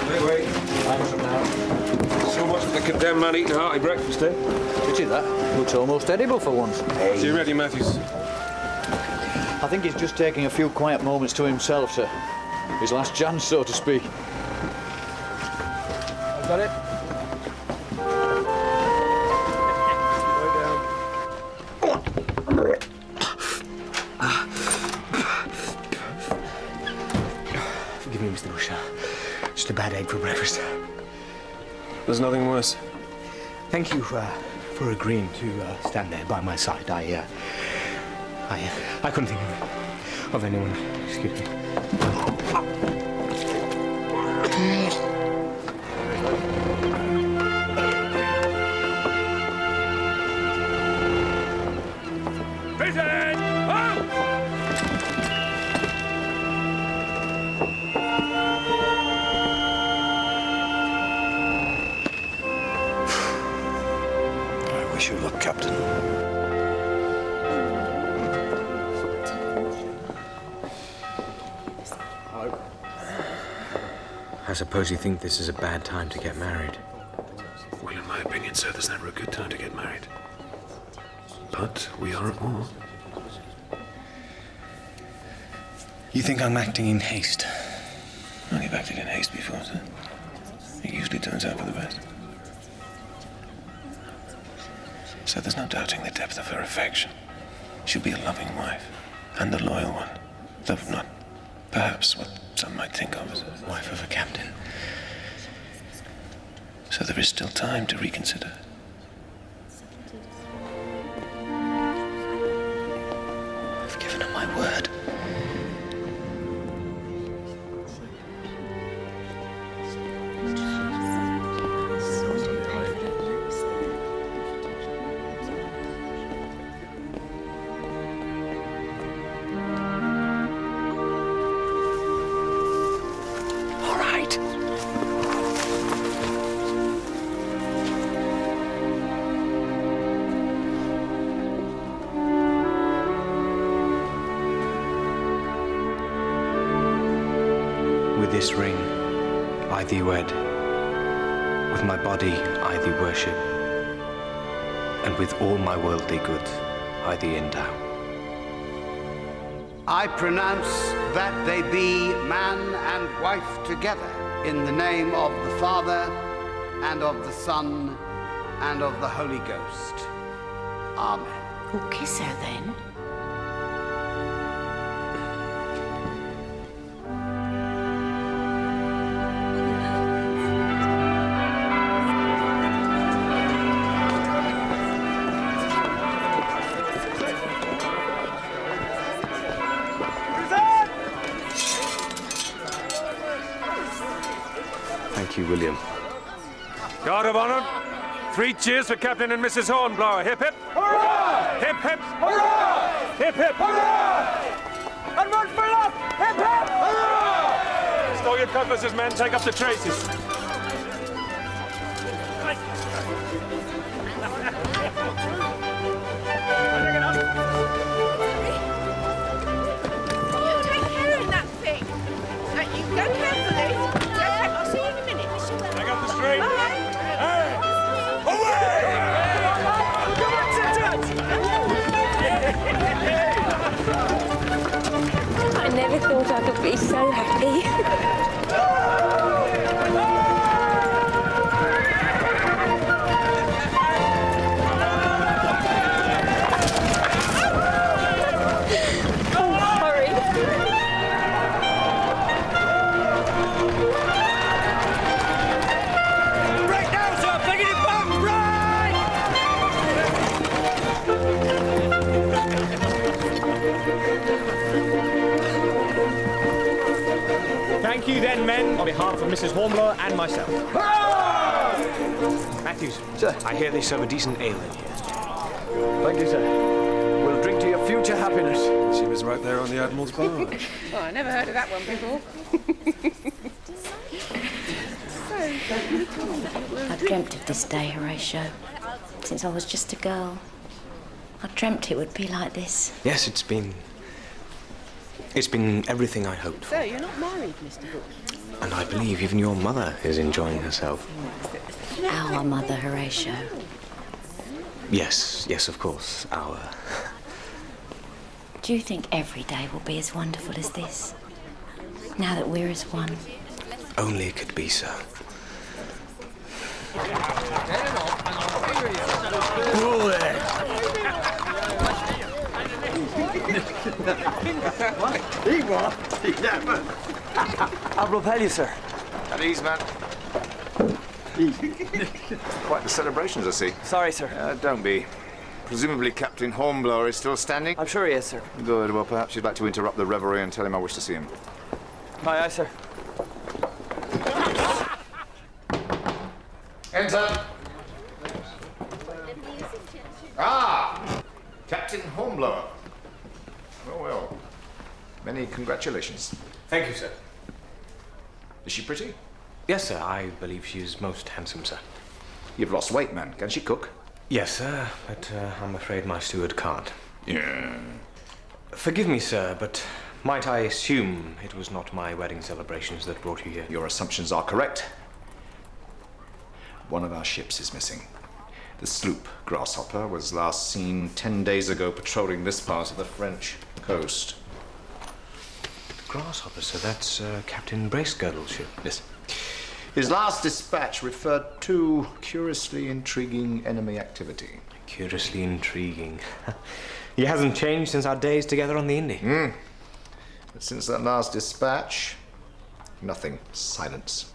Wait. So much for the condemned man eating a hearty breakfast, eh? Pity that. Looks almost edible for once. Is he ready, Matthews? I think he's just taking a few quiet moments to himself, sir. His last chance, so to speak. I've got it. Forgive me, Mr. Busher. Just a bad egg for breakfast. There's nothing worse. Thank you for agreeing to stand there by my side. I couldn't think of anyone. Excuse me. Visit! I wish you luck, Captain. I suppose you think this is a bad time to get married. Well, in my opinion, sir, there's never a good time to get married. But we are at war. You think I'm acting in haste? Well, you've acted in haste before, sir. It usually turns out for the best. So there's no doubting the depth of her affection. She'll be a loving wife, and a loyal one, though not perhaps what some might think of as a wife of a captain. So there is still time to reconsider. I've given her my word. With this ring, I thee wed. With my body, I thee worship. And with all my worldly goods, I thee endow. I pronounce that they be man and wife together in the name of the Father, and of the Son, and of the Holy Ghost. Amen. We'll kiss her then. Thank you, William. Guard of honor, 3 cheers for Captain and Mrs. Hornblower. Hip, hip. Hurrah! Hip, hip. Hurrah! Hip, hip. Hurrah! And run for luck! Hip, hip! Hurrah! Stow your cutlasses, men. Take up the traces. Take care of that thing. You go carefully. I'll see you in a minute. Take up the string. Hey! I never thought I could be so happy. Right now, sir! Bringing it back! Right! Thank you then, men, on behalf of Mrs. Hornblower and myself. Hurrah! Matthews, Sir. I hear they serve a decent ale in here. Thank you, sir. We'll drink to your future happiness. She was right there on the Admiral's bar. Oh, I never heard of that one before. I dreamt of this day, Horatio, since I was just a girl. I dreamt it would be like this. Yes, it's been everything I hoped for. So, you're not married, Mr. Hook? And I believe even your mother is enjoying herself. Our mother, Horatio. Yes, yes, of course, our. Do you think every day will be as wonderful as this? Now that we're as one? Only it could be so. I'll propel you, sir. At ease, man. Quite the celebrations, I see. Sorry, sir. Don't be. Presumably Captain Hornblower is still standing? I'm sure he is, sir. Good. Well, perhaps you'd like to interrupt the revelry and tell him I wish to see him. Aye, aye, sir. Enter. Ah! Captain Hornblower. Well, well. Many congratulations. Thank you, sir. Is she pretty? Yes, sir. I believe she is most handsome, sir. You've lost weight, man. Can she cook? Yes, sir, but I'm afraid my steward can't. Yeah. Forgive me, sir, but might I assume it was not my wedding celebrations that brought you here? Your assumptions are correct. One of our ships is missing. The sloop Grasshopper was last seen 10 days ago patrolling this part of the French coast. Grasshopper, so that's Captain Bracegirdle's ship. Yes. His last dispatch referred to curiously intriguing enemy activity. Curiously intriguing. He hasn't changed since our days together on the Indy. But since that last dispatch, nothing. Silence.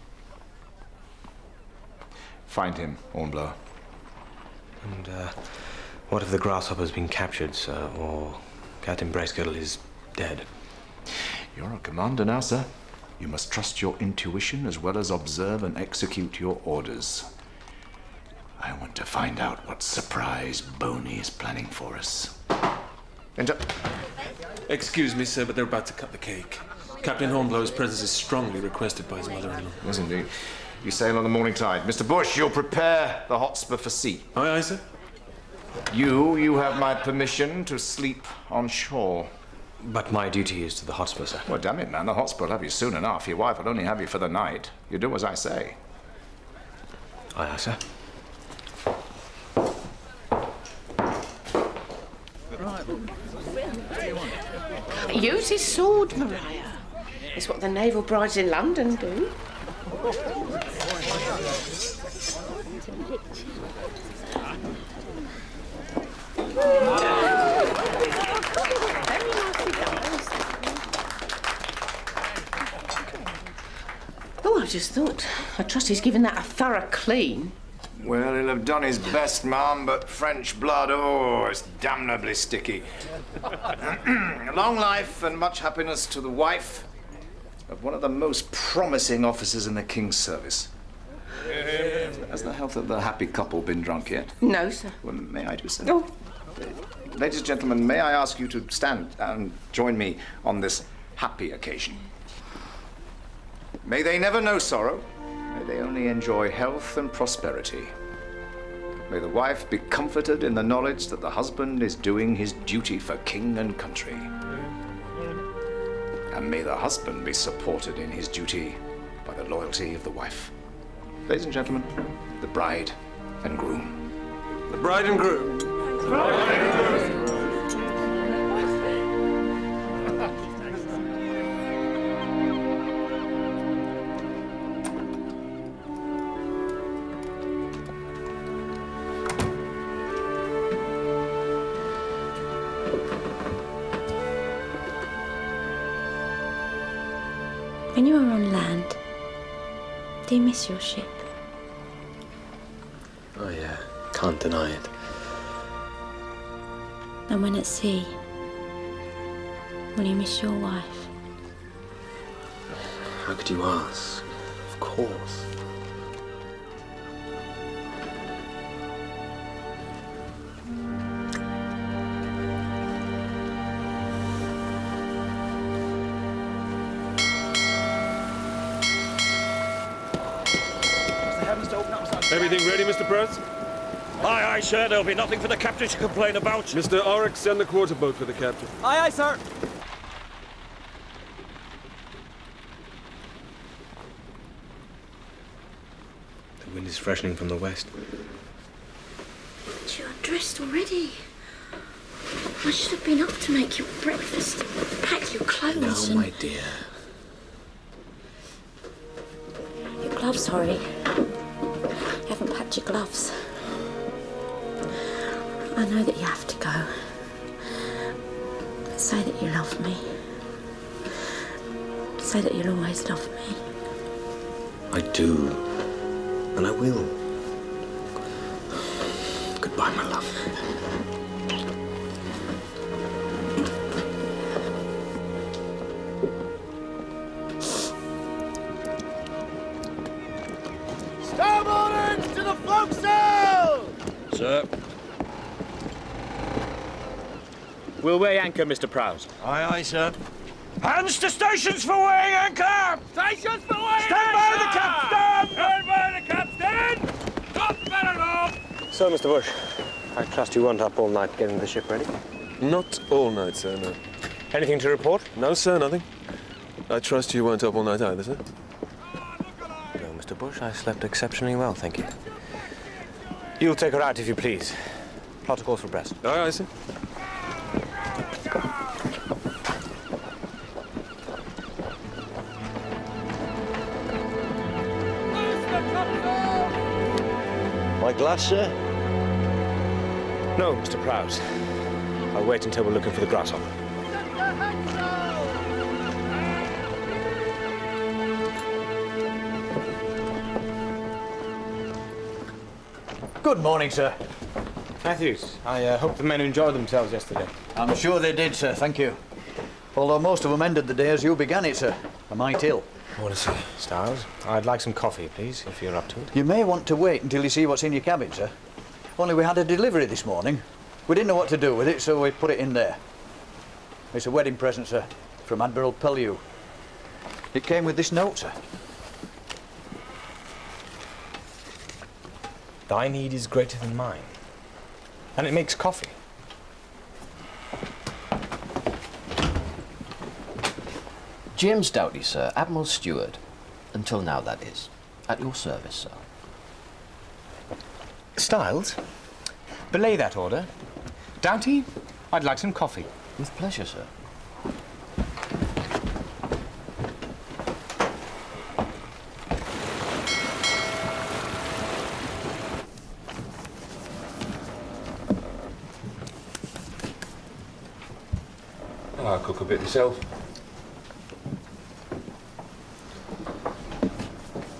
Find him, Hornblower. And what if the Grasshopper's been captured, sir, or Captain Bracegirdle is dead? You're a commander now, sir. You must trust your intuition as well as observe and execute your orders. I want to find out what surprise Boney is planning for us. Enter. Excuse me, sir, but they're about to cut the cake. Captain Hornblower's presence is strongly requested by his mother-in-law. Yes, indeed. You sail on the morning tide. Mr. Bush, you'll prepare the Hotspur for sea. Aye, aye, sir. You have my permission to sleep on shore. But my duty is to the Hotspur, sir. Well, damn it, man. The Hotspur will have you soon enough. Your wife will only have you for the night. You do as I say. Aye, aye, sir. Use his sword, Mariah. It's what the naval brides in London do. Oh, I just thought. I trust he's given that a thorough clean. Well, he'll have done his best, ma'am, but French blood, oh, it's damnably sticky. Long life and much happiness to the wife of one of the most promising officers in the King's service. Has the health of the happy couple been drunk yet? No, sir. Well, may I do so? Oh. Ladies and gentlemen, may I ask you to stand and join me on this happy occasion? May they never know sorrow. May they only enjoy health and prosperity. May the wife be comforted in the knowledge that the husband is doing his duty for king and country. And may the husband be supported in his duty by the loyalty of the wife. Ladies and gentlemen, the bride and groom. The bride and groom. The bride and groom. When you are on land, do you miss your ship? Oh, yeah. Can't deny it. And when at sea, will you miss your wife? How could you ask? Of course. Everything ready, Mr. Press? Aye, aye, sir. There'll be nothing for the captain to complain about. Mr. Oryx, send the quarter boat for the captain. Aye, aye, sir. The wind is freshening from the west. But you're dressed already. I should have been up to make your breakfast, pack your clothes. No, my dear. Your gloves, Horry. You haven't packed your gloves. I know that you have to go. But say that you love me. Say that you'll always love me. I do. And I will. Goodbye, my love. Starboard to the forecastle! Sir. We'll weigh anchor, Mr. Prowse. Aye, aye, sir. Hands to stations for weighing anchor! Stations for weighing Stand by the capstan! Stand by the capstan! Top better off! So, Mr. Bush, I trust you weren't up all night getting the ship ready? Not all night, sir, no. Anything to report? No, sir, nothing. I trust you weren't up all night either, sir. No, Mr. Bush, I slept exceptionally well, thank you. You'll take her out if you please. Protocols for breast. Aye, aye, sir. My glass, sir? No, Mr. Prowse. I'll wait until we're looking for the grasshopper. Good morning, sir. Matthews, I hope the men enjoyed themselves yesterday. I'm sure they did, sir, thank you. Although most of them ended the day as you began it, sir. A mite ill. What is it? Styles, I'd like some coffee, please, if you're up to it. You may want to wait until you see what's in your cabin, sir. Only we had a delivery this morning. We didn't know what to do with it, so we put it in there. It's a wedding present, sir, from Admiral Pellew. It came with this note, sir. Thy need is greater than mine. And it makes coffee. James Doughty, sir, Admiral Steward. Until now, that is. At your service, sir. Styles, belay that order. Doughty, I'd like some coffee. With pleasure, sir. I'll cook a bit myself.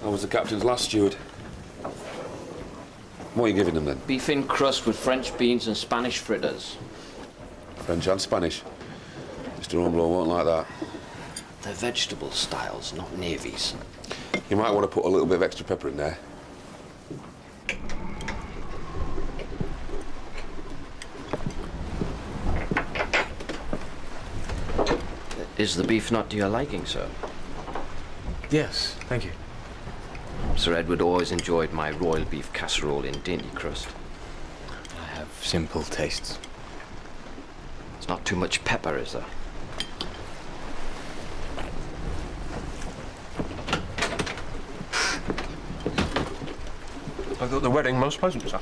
I was the captain's last steward. What are you giving them then? Beef in crust with French beans and Spanish fritters. French and Spanish. Mr. Hornblower won't like that. They're vegetable styles, not navies. You might want to put a little bit of extra pepper in there. Is the beef not to your liking, sir? Yes, thank you. Sir Edward always enjoyed my royal beef casserole in dainty crust. I have simple tastes. It's not too much pepper, is there? I thought the wedding most pleasant, sir.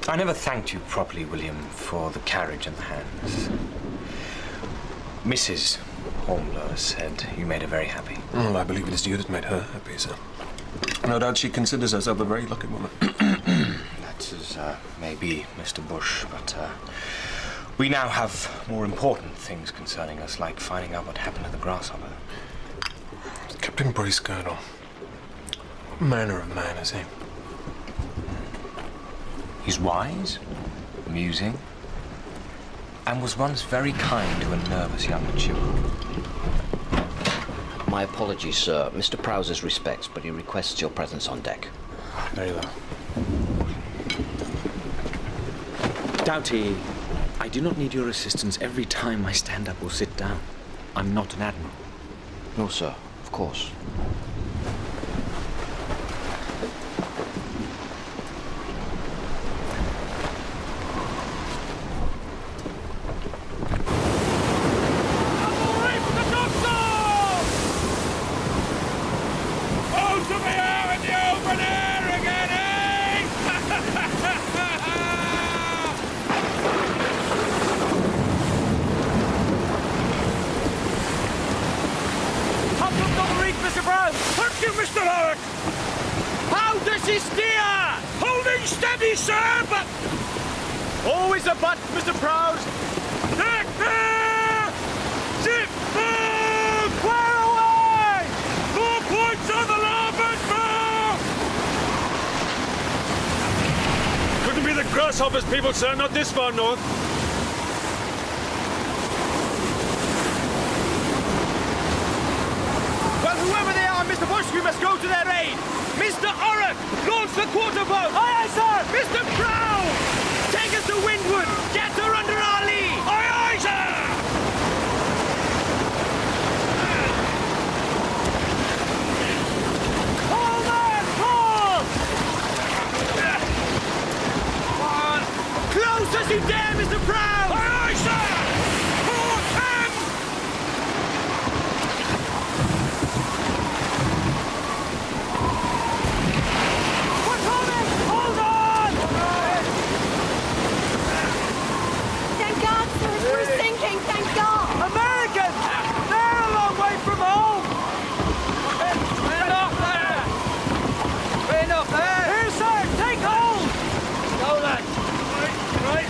I never thanked you properly, William, for the carriage and the hands. Mrs. Hornblower said you made her very happy. Well, I believe it is you that made her happy, sir. No doubt she considers herself a very lucky woman. That's as may be, Mr. Bush, but we now have more important things concerning us, like finding out what happened to the grasshopper. Captain Brace, Colonel. What manner of man is he? He's wise, amusing, and was once very kind to a nervous young mature. My apologies, sir. Mr. Prowse's respects, but he requests your presence on deck. Very well. Doughty, I do not need your assistance every time I stand up or sit down. I'm not an admiral. No, sir. Of course. Oh, to be out in the open air again! She's steer! Holding steady, sir, but... Always a but, Mr. Prowse. Ship boom! Clear away! 4 points on the larboard bow! Couldn't be the grasshoppers people, sir, not this far north. Well, whoever they are, Mr. Bush, we must go to their aid. Mr. Orrick, launch the quarter boat. Aye, aye, sir. Mr. Proud, take us to windward. Get her under our lee. Aye, aye, sir. Pull, man, pull. On. Close as you dare, Mr. Proud. Aye, aye, sir. Port hand. We're coming! Hold on! Thank God, sir. We're sinking. Thank God. Americans! They're a long way from home! Enough there! Enough there! Here, sir! Take hold! Go, lad! Right.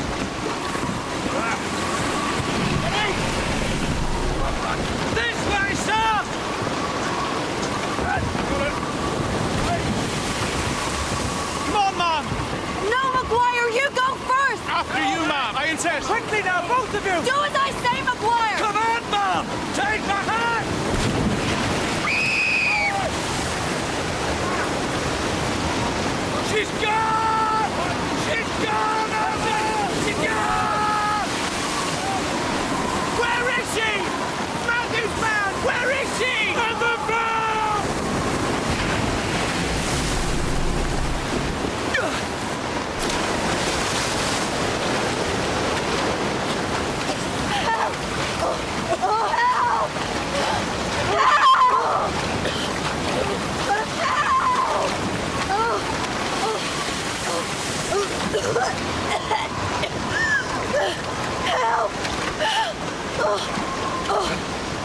This way, sir! Come on, ma'am! No, McGuire, you go first. After you, ma'am! I insist! Quickly now, both of you! Do as I say, McGuire. Come on, ma'am! Take my hand! She's gone! She's gone! She's gone! Where is she? Matthew's found! Where is she? At the bow!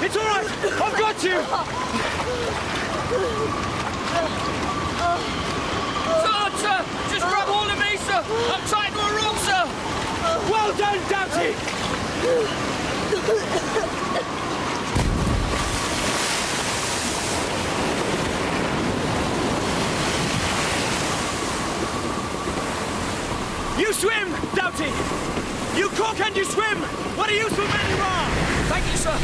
It's all right! I've got you! Sir! Just grab hold of me, sir! I'm tied to a rope, sir! Well done, Doughty! You swim, Doughty! You cook and you swim! What a useful man you are! Thank you, sir!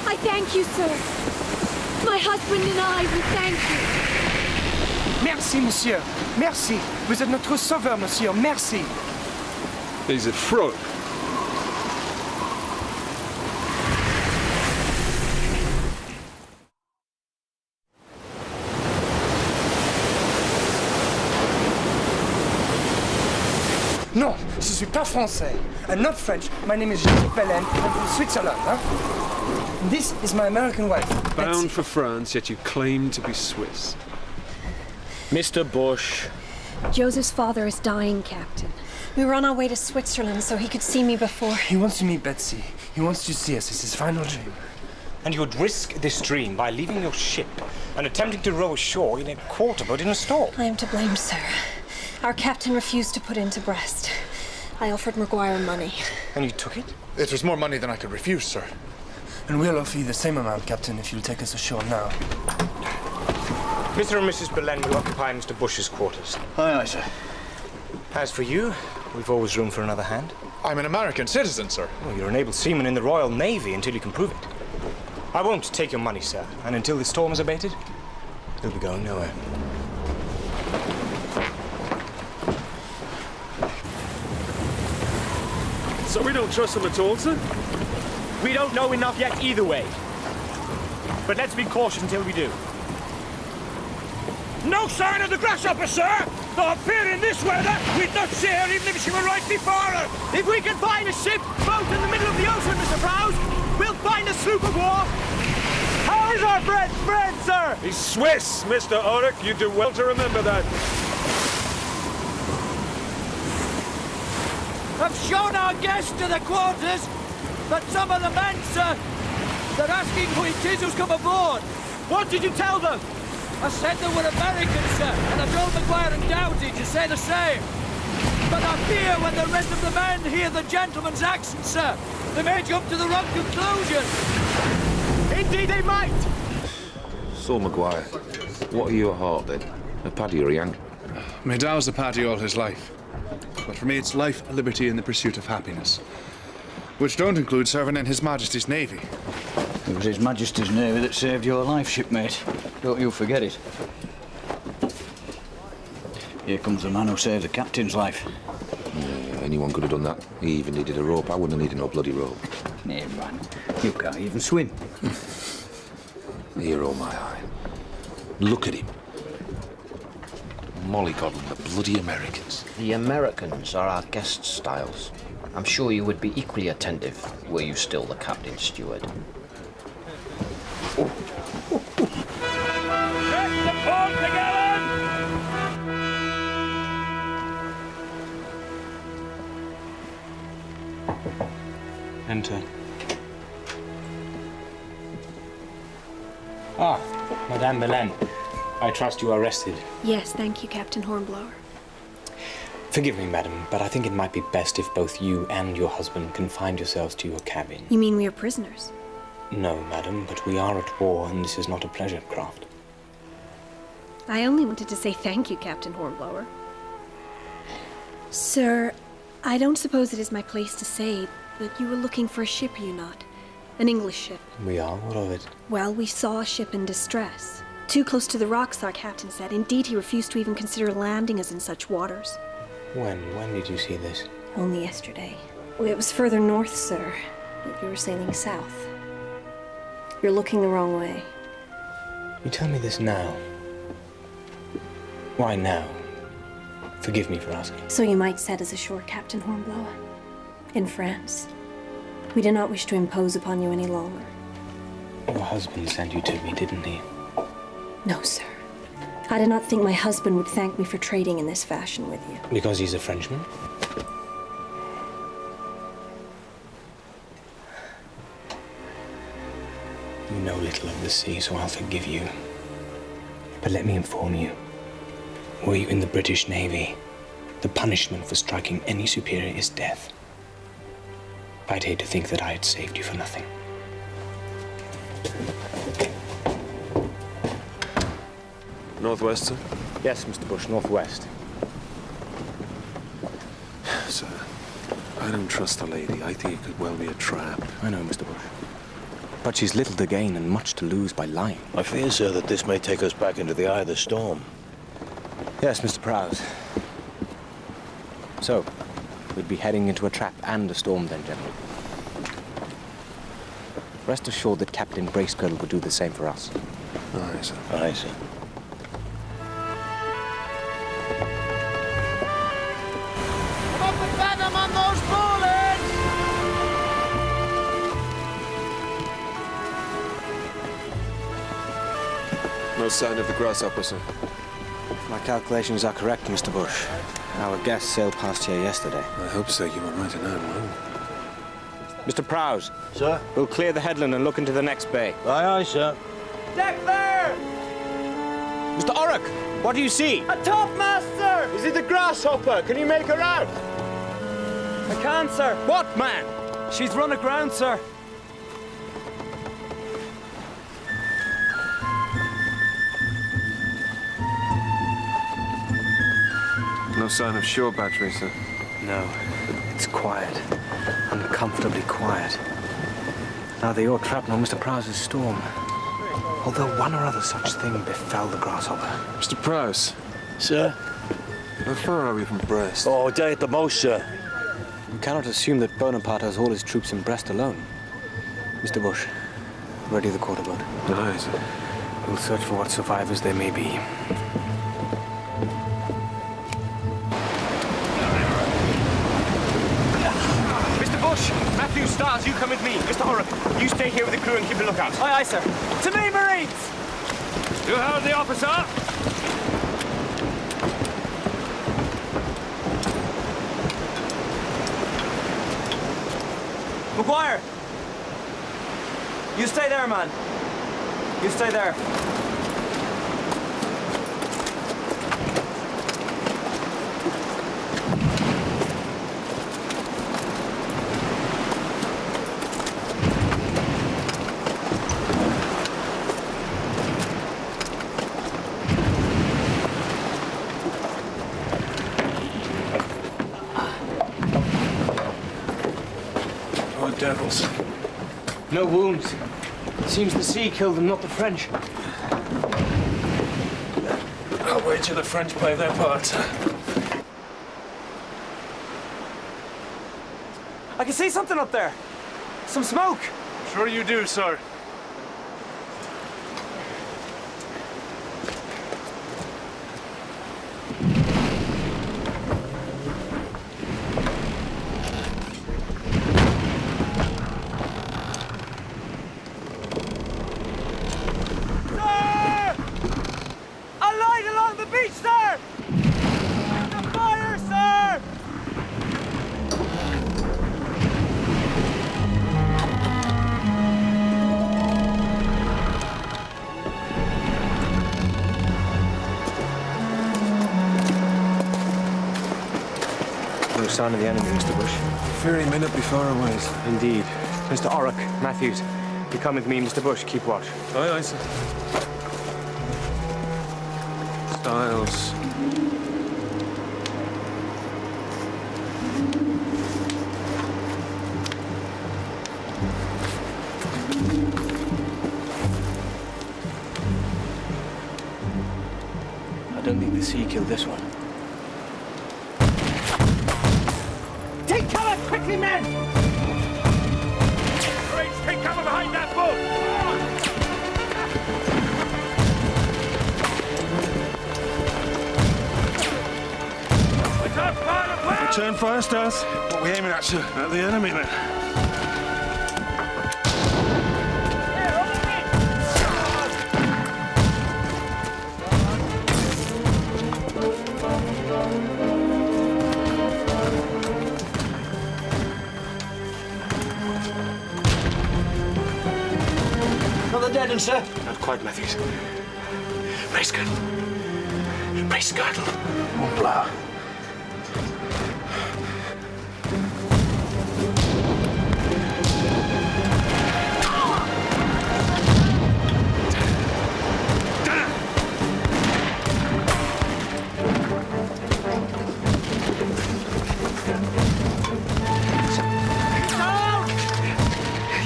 I thank you, sir. My husband and I, we thank you. Merci, monsieur. Merci. Vous êtes notre sauveur, monsieur. Merci. He's a fraud. Non, je suis pas français. I'm not French. My name is Jacques Belen. I'm from Switzerland, huh? This is my American wife. Bound for France, yet you claim to be Swiss. Mr. Bush. Joseph's father is dying, Captain. We were on our way to Switzerland so he could see me before. He wants to meet Betsy. He wants to see us. It's his final dream. And you would risk this dream by leaving your ship and attempting to row ashore in a quarter boat in a storm. I am to blame, sir. Our captain refused to put into Brest. I offered McGuire money. And you took it? It was more money than I could refuse, sir. And we'll offer you the same amount, Captain, if you'll take us ashore now. Mr. and Mrs. Belen will occupy Mr. Bush's quarters. Aye, aye, sir. As for you, we've always room for another hand. I'm an American citizen, sir. Well, you're an able seaman in the Royal Navy until you can prove it. I won't take your money, sir, and until the storm is abated, you'll be going nowhere. So we don't trust them at all, sir? We don't know enough yet either way. But let's be cautious until we do. No sign of the grasshopper, sir! Though appearing this weather, we'd not see her even if she were right before us. If we can find a ship, boat in the middle of the ocean, Mr. Prowse, we'll find a sloop of war. How is our friend, sir? He's Swiss, Mr. Orrick. You do well to remember that. I've shown our guests to the quarters, but some of the men, sir, They're asking who it is who's come aboard. What did you tell them? I said they were Americans, sir, and I told Maguire and Doughty to say the same. But I fear when the rest of the men hear the gentleman's accent, sir, they may jump to the wrong conclusion. Indeed they might. So, Maguire, what are you at heart then? A paddy or a yank? My dad was a paddy all his life. But for me, it's life, liberty, and the pursuit of happiness. Which don't include serving in His Majesty's Navy. It was His Majesty's Navy that saved your life, shipmate. Don't you forget it. Here comes the man who saved the captain's life. Yeah, anyone could have done that. He even needed a rope. I wouldn't have needed no bloody rope. Nay, man, you can't even swim. Hero, my eye. Look at him. Mollycoddling the bloody Americans. The Americans are our guest styles. I'm sure you would be equally attentive were you still the captain's steward. Get the port together! Enter. Ah, Madame Belen. I trust you are rested. Yes, thank you, Captain Hornblower. Forgive me, madam, but I think it might be best if both you and your husband confined yourselves to your cabin. You mean we are prisoners? No, madam, but we are at war, and this is not a pleasure craft. I only wanted to say thank you, Captain Hornblower. Sir, I don't suppose it is my place to say, but you were looking for a ship, are you not? An English ship. We are? What of it? Well, we saw a ship in distress. Too close to the rocks, our captain said. Indeed, he refused to even consider landing us in such waters. When? When did you see this? Only yesterday. It was further north, sir. But we were sailing south. You're looking the wrong way. You tell me this now. Why now? Forgive me for asking. So you might set us ashore, Captain Hornblower. In France. We do not wish to impose upon you any longer. Your husband sent you to me, didn't he? No, sir. I did not think my husband would thank me for trading in this fashion with you. Because he's a Frenchman? You know little of the sea, so I'll forgive you. But let me inform you. Were you in the British Navy, the punishment for striking any superior is death. I'd hate to think that I had saved you for nothing. Northwest, sir? Yes, Mr. Bush, northwest. Sir, I don't trust the lady. I think it could well be a trap. I know, Mr. Bush. But she's little to gain and much to lose by lying. I fear, sir, that this may take us back into the eye of the storm. Yes, Mr. Prowse. So, we'd be heading into a trap and a storm then, General. Rest assured that Captain Bracegirdle would do the same for us. Aye, sir. Aye, sir. Come up with venom on those bullets! No sign of the grasshopper, sir. If my calculations are correct, Mr. Bush, our guest sailed past here yesterday. I hope so. You were right in that one. Mr. Prowse. Sir? We'll clear the headland and look into the next bay. Aye, aye, sir. Deck there! Mr. Orrock, what do you see? A topmaster! Is it the grasshopper? Can you make her out? I can't, sir. What, man? She's run aground, sir. No sign of shore battery, sir. No, it's quiet. Uncomfortably quiet. Neither your trap nor Mr. Prowse's storm. Although one or other such thing befell the grasshopper. Mr. Prowse. Sir? How far are we from Brest? Oh, a day at the most, sir. You cannot assume that Bonaparte has all his troops in Brest alone. Mr. Bush, ready the quarter boat. Aye, sir. We'll search for what survivors there may be. Mr. Bush! Matthew Stars, you come with me. Mr. Orrock, you stay here with the crew and keep a lookout. Aye, aye, sir. To me, Marines! You heard the officer? Maguire! You stay there, man. You stay there. Oh, devils. No wounds. Seems the sea killed them, not the French. I'll wait till the French play their part. I can see something up there. Some smoke. Sure you do, sir. No sign of the enemy, Mr. Bush. Feary men not be far away. Indeed. Mr. Orrock, Matthews, you come with me, Mr. Bush. Keep watch. Aye, aye, sir. Styles. I don't think the sea killed this one. Take cover quickly, men! Great, take cover behind that boat! Return fire, Styles. What are we aiming at, sir? At the enemy, then. Not the dead, sir. Not quite, Matthews. Brace girdle. Brace girdle. Hornblower.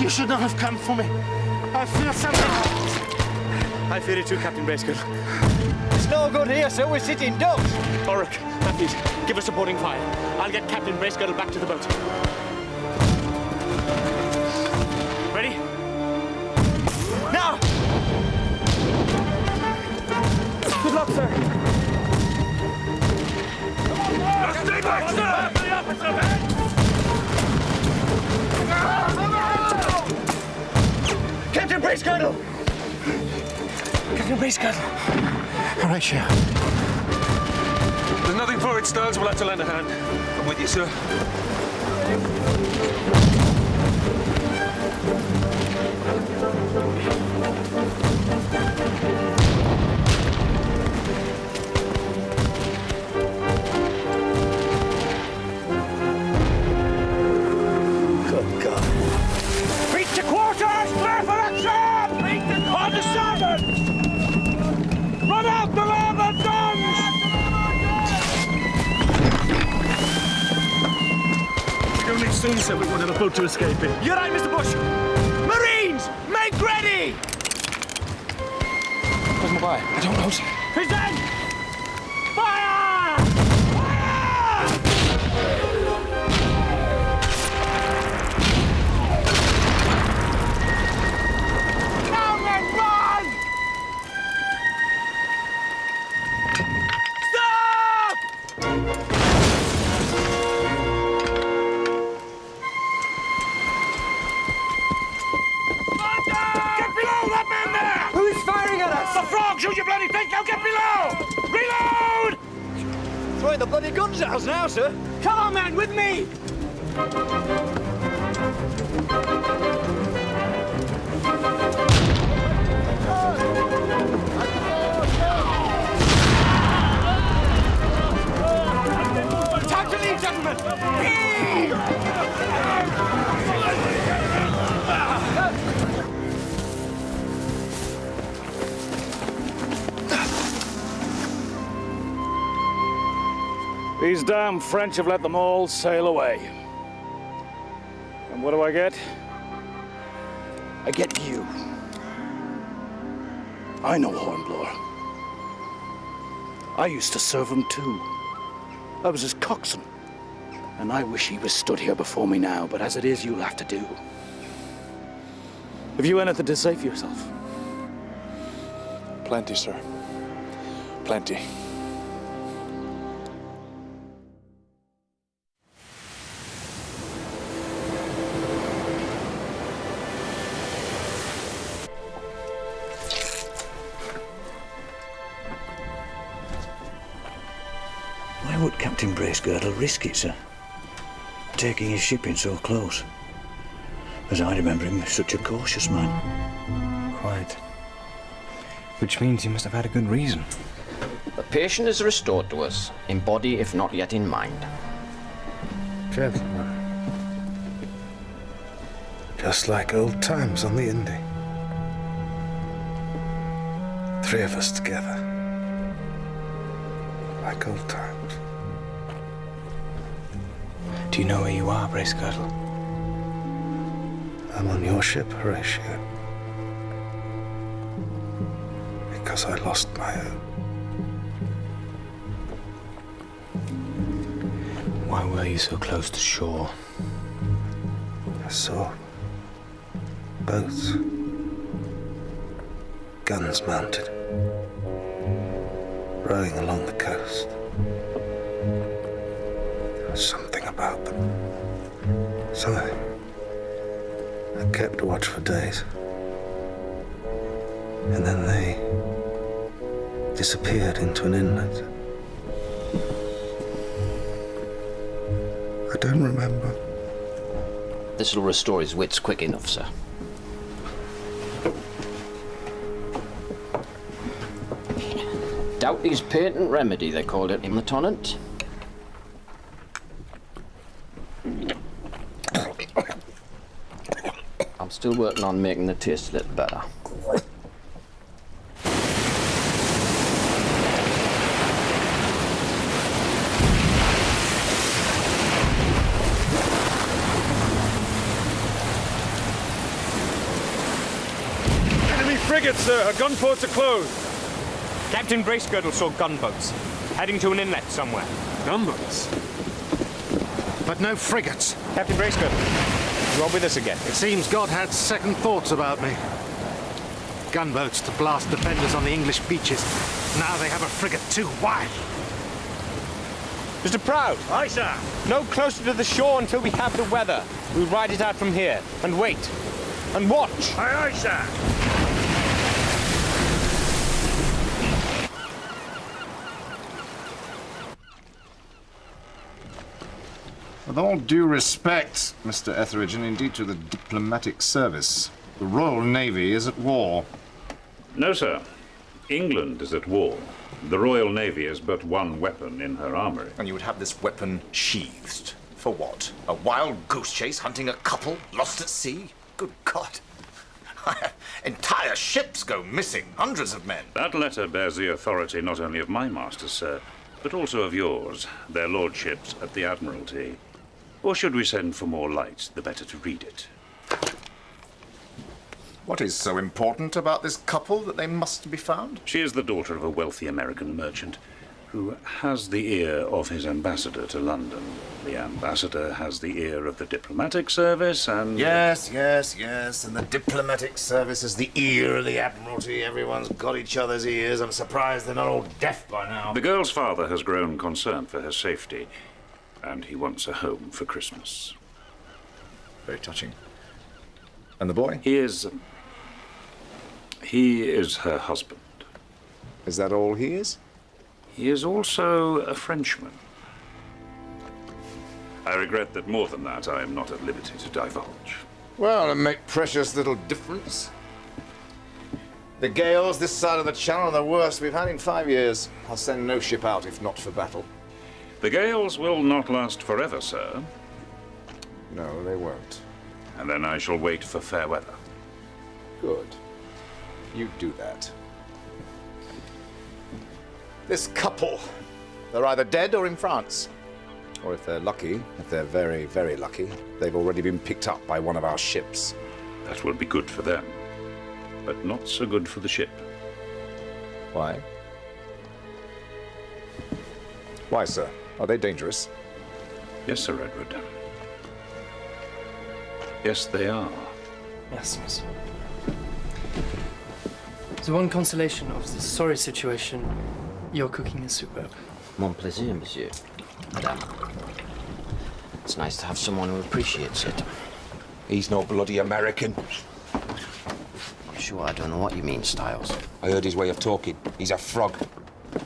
You should not have come for me. I fear something. I fear it too, Captain Bracegirdle. It's no good here, sir. We're sitting ducks. Orrock, Matthews, give us supporting fire. I'll get Captain Bracegirdle back to the boat. Ready? Now! Good luck, sir. Now stay back, sir! The opposite man! Captain Bracegirdle! Captain Bracegirdle! Horatio. There's nothing for it, Styles. We'll have to lend a hand. I'm with you, sir. Good God. Breach to quarters! Clear for action! On the starboard! Run out the larboard guns! We're going soon, sir. We won't have a boat to escape in. You're right, Mr. Bush! Marines! Make ready! Where's Maguire? I don't know, sir. Present! Fire! Fire! Down and run! Stop! Get below that man there! Who's firing at us? The frogs, you bloody think! Now get below! Reload! Throwing the bloody guns at us now, sir. Come on, man, with me! These damn French have let them all sail away. And what do I get? I get you. I know Hornblower. I used to serve him too. I was his coxswain. And I wish he was stood here before me now, but as it is, you'll have to do. Have you anything to say for yourself? Plenty, sir. Plenty. Why would Captain Bracegirdle risk it, sir? Taking his ship in so close. As I remember him, such a cautious man. Quite. Which means he must have had a good reason. The patient is restored to us, in body if not yet in mind. Gentlemen. Just like old times on the Indy. 3 of us together. Like old times. Do you know where you are, Bracegirdle? I'm on your ship, Horatio. Because I lost my own. Why were you so close to shore? I saw boats, guns mounted, rowing along the coast. There was something about them. Something. I kept watch for days. And then they disappeared into an inlet. I don't remember. This'll restore his wits quick enough, sir. Doughty's patent remedy, they called it in the tonnant. I'm still working on making the taste a little better. Enemy frigate, sir. Her gunports are closed. Captain Bracegirdle saw gunboats, heading to an inlet somewhere. Gunboats? But no frigates. Captain Bracegirdle, you are with us again. It seems God had second thoughts about me. Gunboats to blast defenders on the English beaches. Now they have a frigate too. Why? Mr. Proud. Aye, sir. No closer to the shore until we have the weather. We'll ride it out from here and wait and watch. Aye, aye, sir. With all due respect, Mr. Etheridge, and indeed to the diplomatic service, the Royal Navy is at war. No, sir. England is at war. The Royal Navy is but one weapon in her armory. And you would have this weapon sheathed. For what? A wild goose chase hunting a couple lost at sea? Good God. Entire ships go missing, hundreds of men. That letter bears the authority not only of my masters, sir, but also of yours, their lordships at the Admiralty. Or should we send for more light, the better to read it? What is so important about this couple that they must be found? She is the daughter of a wealthy American merchant who has the ear of his ambassador to London. The ambassador has the ear of the diplomatic service, and... Yes, and the diplomatic service is the ear of the Admiralty. Everyone's got each other's ears. I'm surprised they're not all deaf by now. The girl's father has grown concerned for her safety, and he wants a home for Christmas. Very touching. And the boy? He is her husband. Is that all he is? He is also a Frenchman. I regret that more than that I am not at liberty to divulge. Well, it'll make precious little difference. The gales this side of the Channel are the worst we've had in 5 years. I'll send no ship out if not for battle. The gales will not last forever, sir. No, they won't. And then I shall wait for fair weather. Good. You do that. This couple, they're either dead or in France. Or if they're lucky, if they're very, very lucky, they've already been picked up by one of our ships. That will be good for them, but not so good for the ship. Why? Why, sir? Are they dangerous? Yes, Sir Edward. Yes, they are. Yes, monsieur. The one consolation of this sorry situation, your cooking is superb. Mon plaisir, monsieur. Madame. It's nice to have someone who appreciates it. He's no bloody American. Sure, I don't know what you mean, Styles. I heard his way of talking. He's a frog.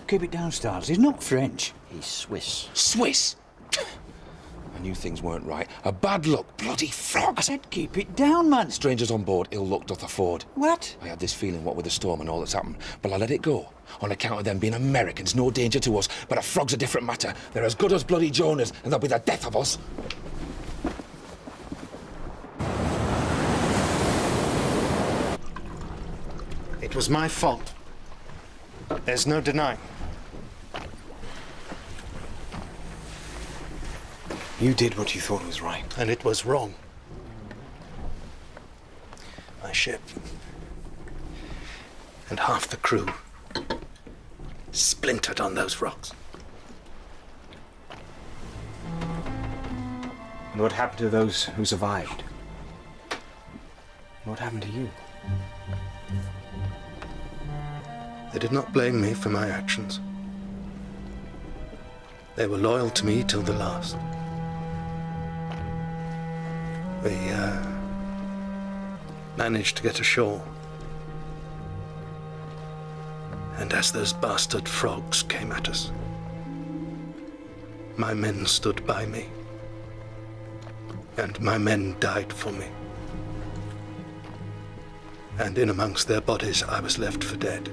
Keep it down, Styles. He's not French. He's Swiss. Swiss? I knew things weren't right. A bad luck, bloody frog. I said keep it down, man. Strangers on board, ill luck doth afford. What? I had this feeling, what with the storm and all that's happened, but I let it go. On account of them being Americans, no danger to us. But a frog's a different matter. They're as good as bloody Jonas, and they'll be the death of us. It was my fault. There's no denying. You did what you thought was right. And it was wrong. My ship and half the crew splintered on those rocks. And what happened to those who survived? What happened to you? They did not blame me for my actions. They were loyal to me till the last. We managed to get ashore. And as those bastard frogs came at us, my men stood by me. And my men died for me. And in amongst their bodies I was left for dead.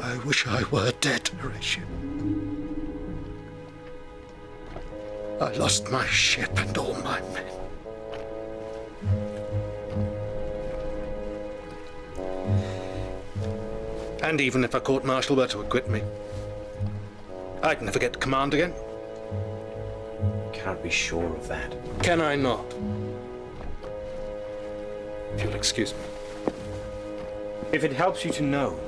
I wish I were dead, Horatio. I lost my ship and all my men. And even if a court-martial were to acquit me, I'd never get command again. You cannot be sure of that. Can I not? If you'll excuse me. If it helps you to know,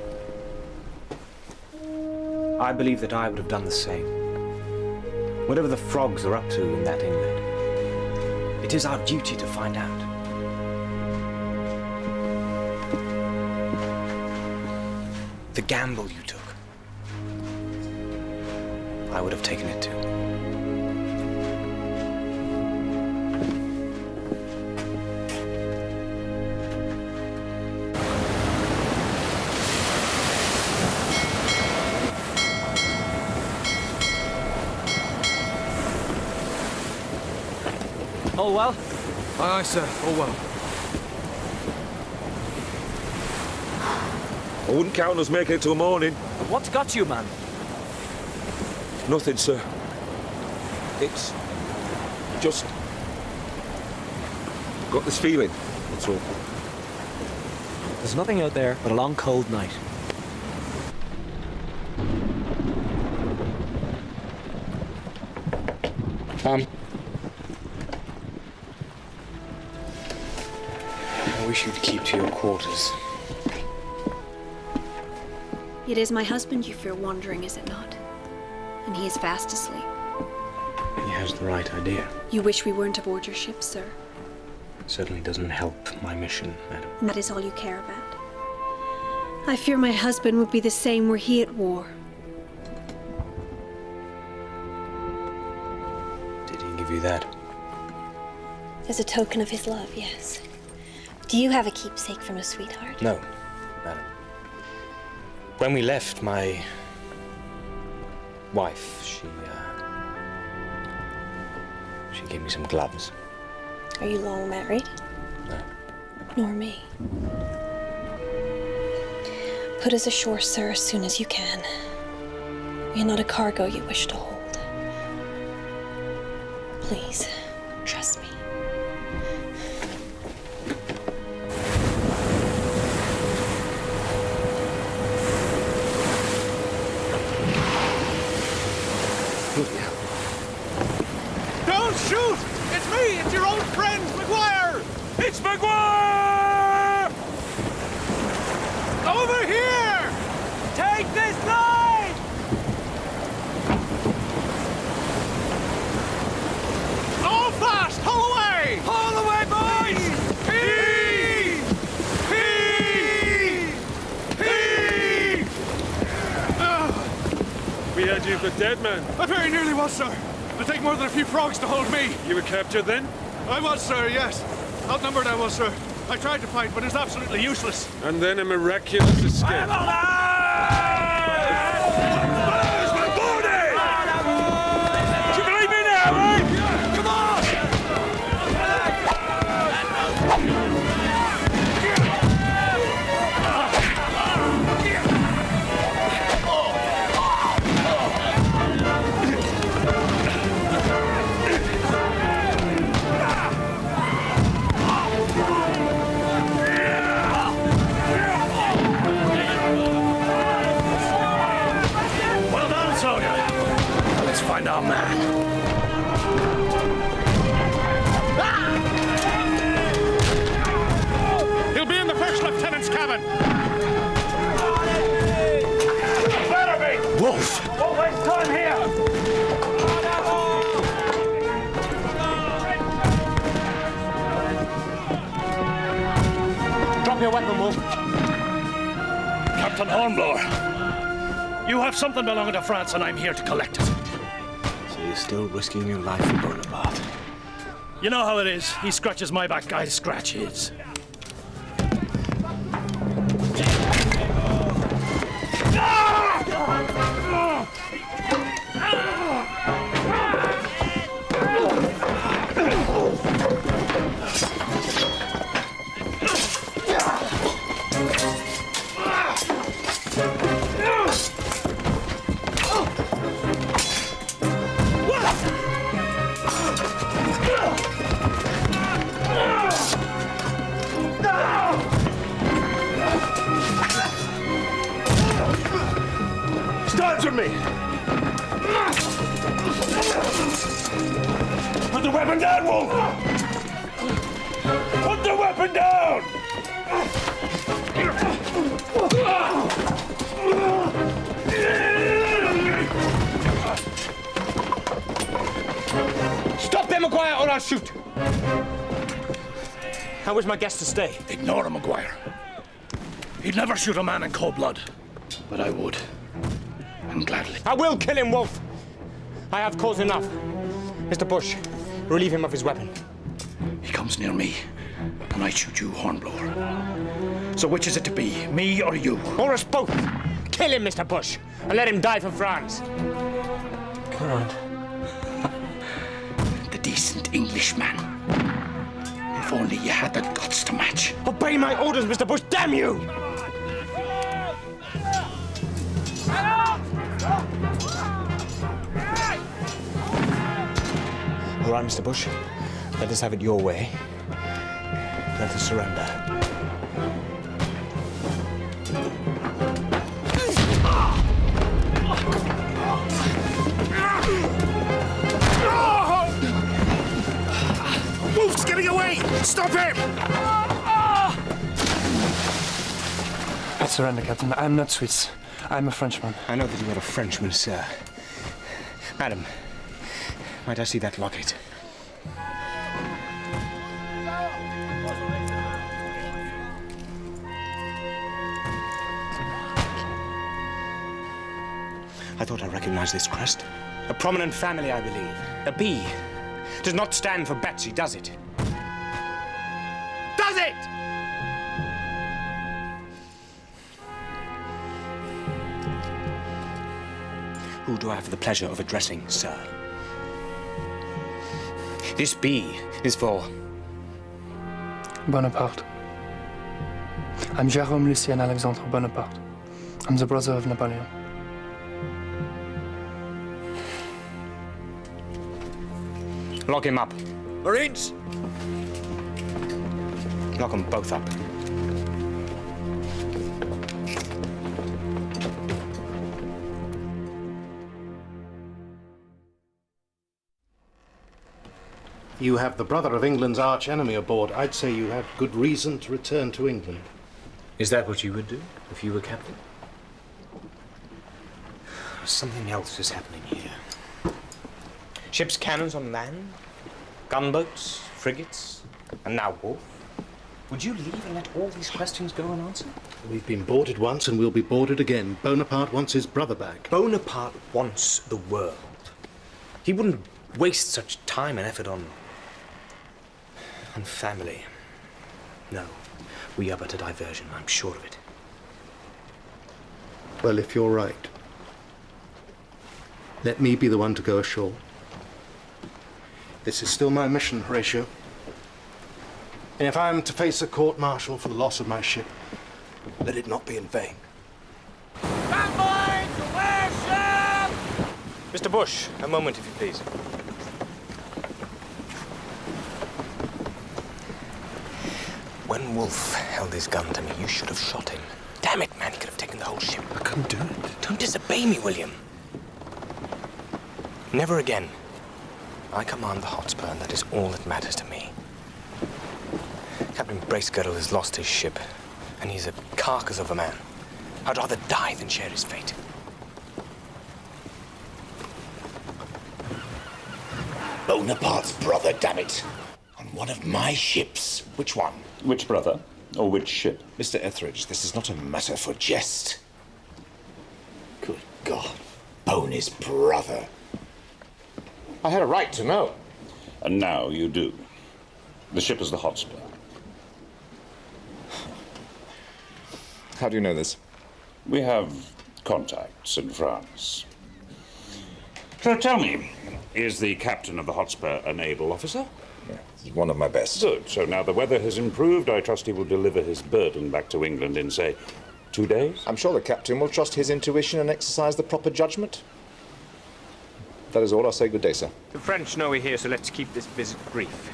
I believe that I would have done the same. Whatever the frogs are up to in that inlet, it is our duty to find out. The gamble you took, I would have taken it too. All well? Aye, aye, sir. All well. I wouldn't count us making it till morning. What's got you, man? Nothing, sir. It's just got this feeling, that's all. There's nothing out there but a long, cold night. Tom? I wish you'd keep to your quarters. It is my husband you fear wandering, is it not? And he is fast asleep. He has the right idea. You wish we weren't aboard your ship, sir. It certainly doesn't help my mission, madam. And that is all you care about. I fear my husband would be the same were he at war. Did he give you that? As a token of his love, yes. Do you have a keepsake from a sweetheart? No, madam. When we left, my wife, she gave me some gloves. Are you long married? No. Nor me. Put us ashore, sir, as soon as you can. We are not a cargo you wish to hold. Please, trust me. the dead man. I very nearly was, sir. It'll take more than a few frogs to hold me. You were captured then? I was, sir, yes. Outnumbered I was, sir. I tried to fight, but it was absolutely useless. And then a miraculous escape. Find our man. He'll be in the first lieutenant's cabin. Better be! Wolf! Don't waste time here! Drop your weapon, Wolf. Captain Hornblower, you have something belonging to France, and I'm here to collect it. You're still risking your life for Bonaparte. You know how it is. He scratches my back, I scratch his. Answer me! Put the weapon down, Wolf! Put the weapon down! Stop there, Maguire, or I'll shoot! How was my guest to stay? Ignore him, Maguire. He'd never shoot a man in cold blood. But I would. And gladly. I will kill him, Wolf! I have cause enough. Mr. Bush, relieve him of his weapon. He comes near me, and I shoot you, Hornblower. So which is it to be, me or you? Or us both! Kill him, Mr. Bush, and let him die for France. Come on. The decent Englishman. If only you had the guts to match. Obey my orders, Mr. Bush, damn you! All right, Mr. Bush, let us have it your way. Let us surrender. Wolf's getting away! Stop him! I surrender, Captain. I'm not Swiss. I'm a Frenchman. I know that you are a Frenchman, sir. Madam, might I see that locket? I thought I recognized this crest. A prominent family, I believe. A B does not stand for Betsy, does it? Does it? Who do I have the pleasure of addressing, sir? This B is for... Bonaparte. I'm Jérôme Lucien Alexandre Bonaparte. I'm the brother of Napoleon. Lock him up. Marines! Lock them both up. You have the brother of England's arch-enemy aboard. I'd say you have good reason to return to England. Is that what you would do if you were captain? Something else is happening here. Ships' cannons on land, gunboats, frigates, and now Wolf. Would you leave and let all these questions go unanswered? We've been boarded once and we'll be boarded again. Bonaparte wants his brother back. Bonaparte wants the world. He wouldn't waste such time and effort on family. No, we are but a diversion, I'm sure of it. Well, if you're right, let me be the one to go ashore. This is still my mission, Horatio. And if I am to face a court-martial for the loss of my ship, let it not be in vain. Mr. Bush, a moment, if you please. When Wolfe held his gun to me, you should have shot him. Damn it, man, he could have taken the whole ship. I couldn't do it. Don't disobey me, William. Never again. I command the Hotspur, and that is all that matters to me. Captain Bracegirdle has lost his ship, and he's a carcass of a man. I'd rather die than share his fate. Bonaparte's brother, damn it! On one of my ships. Which one? Which brother? Or which ship? Mr. Etheridge, this is not a matter for jest. Good God. Boney's brother. I had a right to know. And now you do. The ship is the Hotspur. How do you know this? We have contacts in France. So tell me, is the captain of the Hotspur an able officer? Yeah, he's one of my best. Good. So now the weather has improved, I trust he will deliver his burden back to England in, say, 2 days? I'm sure the captain will trust his intuition and exercise the proper judgment. That is all. I'll say good day, sir. The French know we're here, so let's keep this visit brief.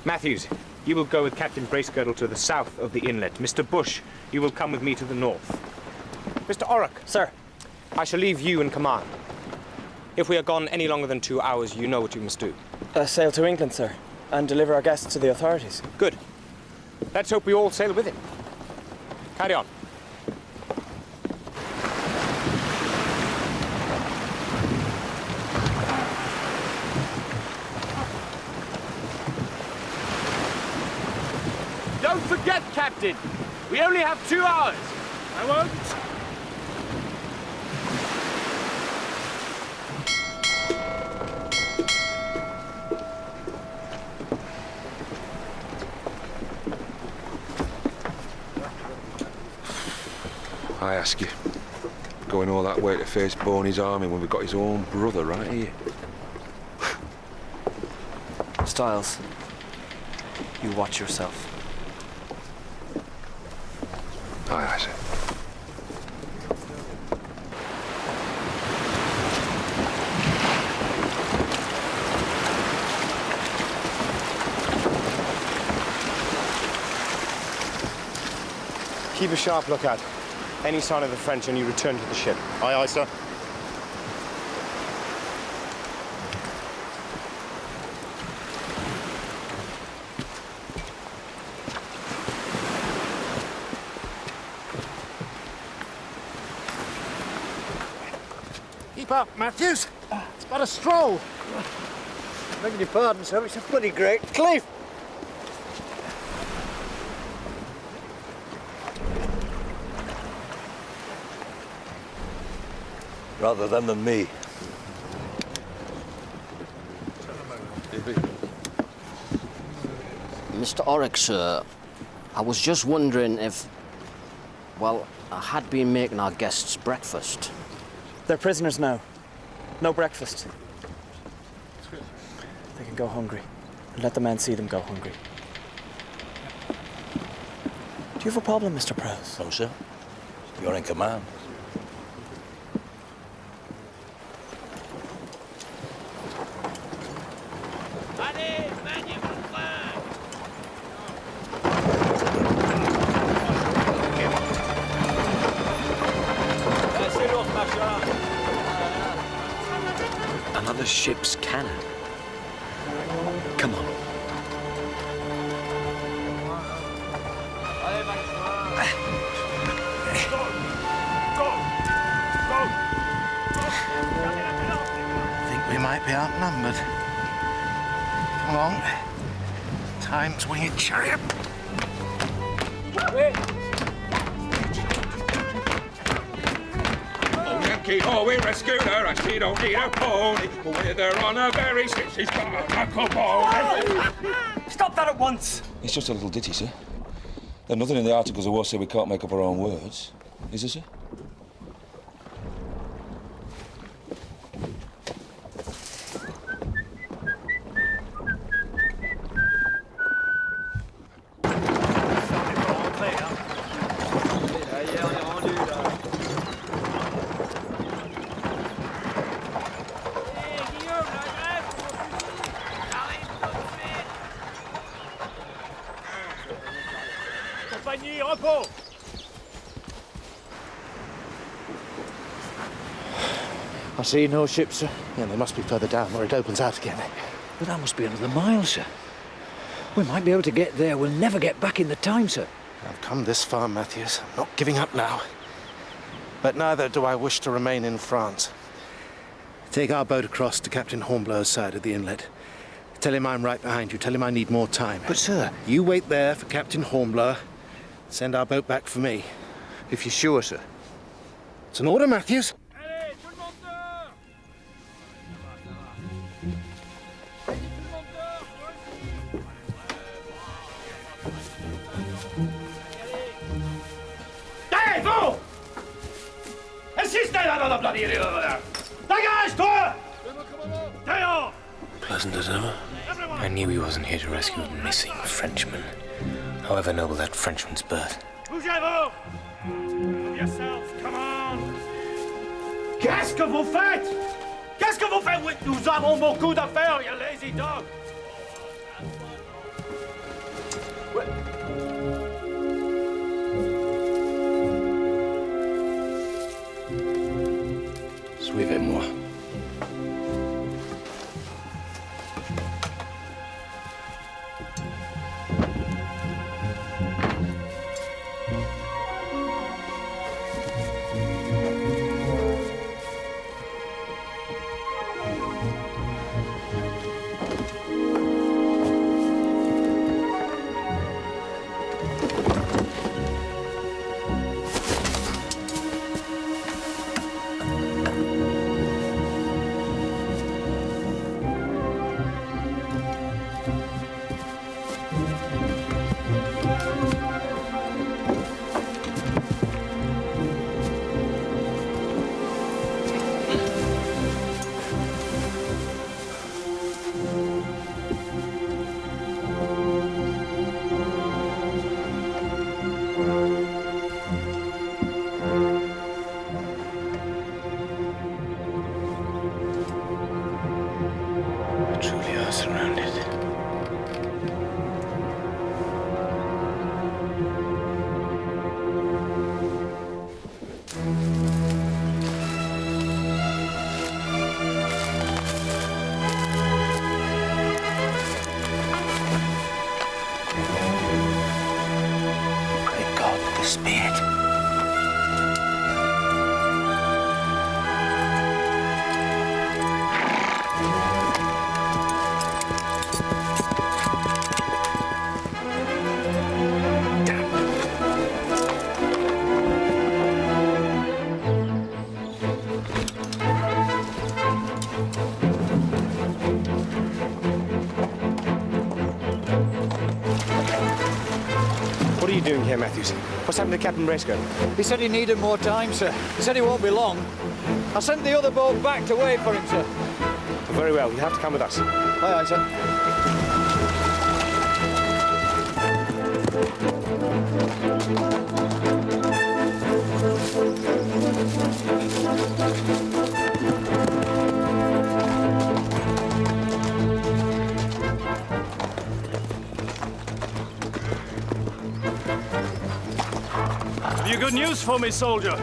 Matthews, you will go with Captain Bracegirdle to the south of the inlet. Mr. Bush, you will come with me to the north. Mr. Orrock. Sir. I shall leave you in command. If we are gone any longer than 2 hours, you know what you must do. Sail to England, sir, and deliver our guests to the authorities. Good. Let's hope we all sail with him. Carry on. Don't forget, Captain, we only have 2 hours. I won't. I ask you, going all that way to face Boney's army when we've got his own brother right here. Styles, you watch yourself. Aye, sir. Keep a sharp lookout. Any sign of the French and you return to the ship. Aye, aye, sir. Keep up, Matthews. It's but a stroll. Begging your pardon, sir, it's a bloody great cliff. Rather them than me. Mr. Orrock, sir, I was just wondering if, well, I had been making our guests breakfast. They're prisoners now. No breakfast. They can go hungry. And let the men see them go hungry. Do you have a problem, Mr. Prowse? No, sir. You're in command. Another ship's cannon. Come on. I think we might be outnumbered. Come on. Time to wing it, chariot. Oh, Yankee, oh, we rescued her and she don't need a pony. With her on her very sweet, she's got a knuckle bone. Stop that at once! It's just a little ditty, sir. There's nothing in the articles of war say we can't make up our own words. Is there, sir? Compagnie, repos! I see no ships, sir. Yeah, they must be further down where it opens out again. But that must be another mile, sir. We might be able to get there. We'll never get back in the time, sir. I've come this far, Matthews. I'm not giving up now. But neither do I wish to remain in France. Take our boat across to Captain Hornblower's side of the inlet. Tell him I'm right behind you. Tell him I need more time. But, sir... You wait there for Captain Hornblower. Send our boat back for me. If you're sure, sir. It's an order, Matthews. Hey, vous! Insistez là dans la bloody idiot over there! Dégage, toi! Dehors! Pleasant as ever. I knew he wasn't here to rescue a missing Frenchman, however noble that Frenchman's birth. Bougez-vous! Move yourselves, come on! Qu'est-ce que vous faites? Qu'est-ce que vous faites? Nous avons beaucoup d'affaires, you lazy dog! Suivez-moi. Truly are surrounded. Great God, the Spirit. What are you doing here, Matthews? What's happened to Captain Bracegirdle? He said he needed more time, sir. He said he won't be long. I sent the other boat back to wait for him, sir. Very well, you have to come with us. Aye, aye, sir. Have you good news for me, soldier?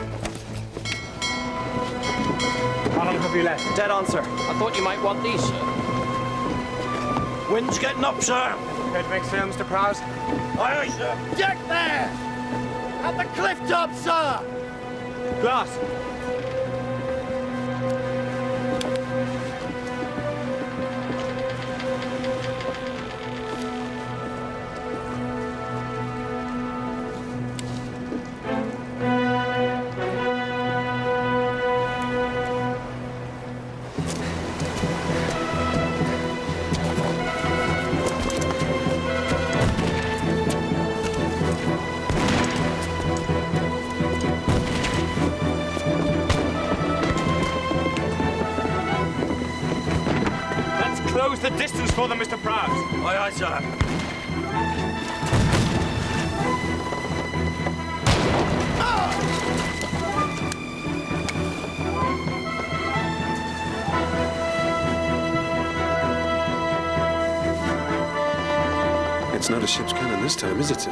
How long have you left? Dead on, sir. I thought you might want these, sir. Wind's getting up, sir. Prepared to make sail, Mr. Prowse? Aye, aye, sir. Deck there! At the cliff top, sir! Glass! for them, Mr. Prowse. Aye, aye, sir. It's not a ship's cannon this time, is it, sir?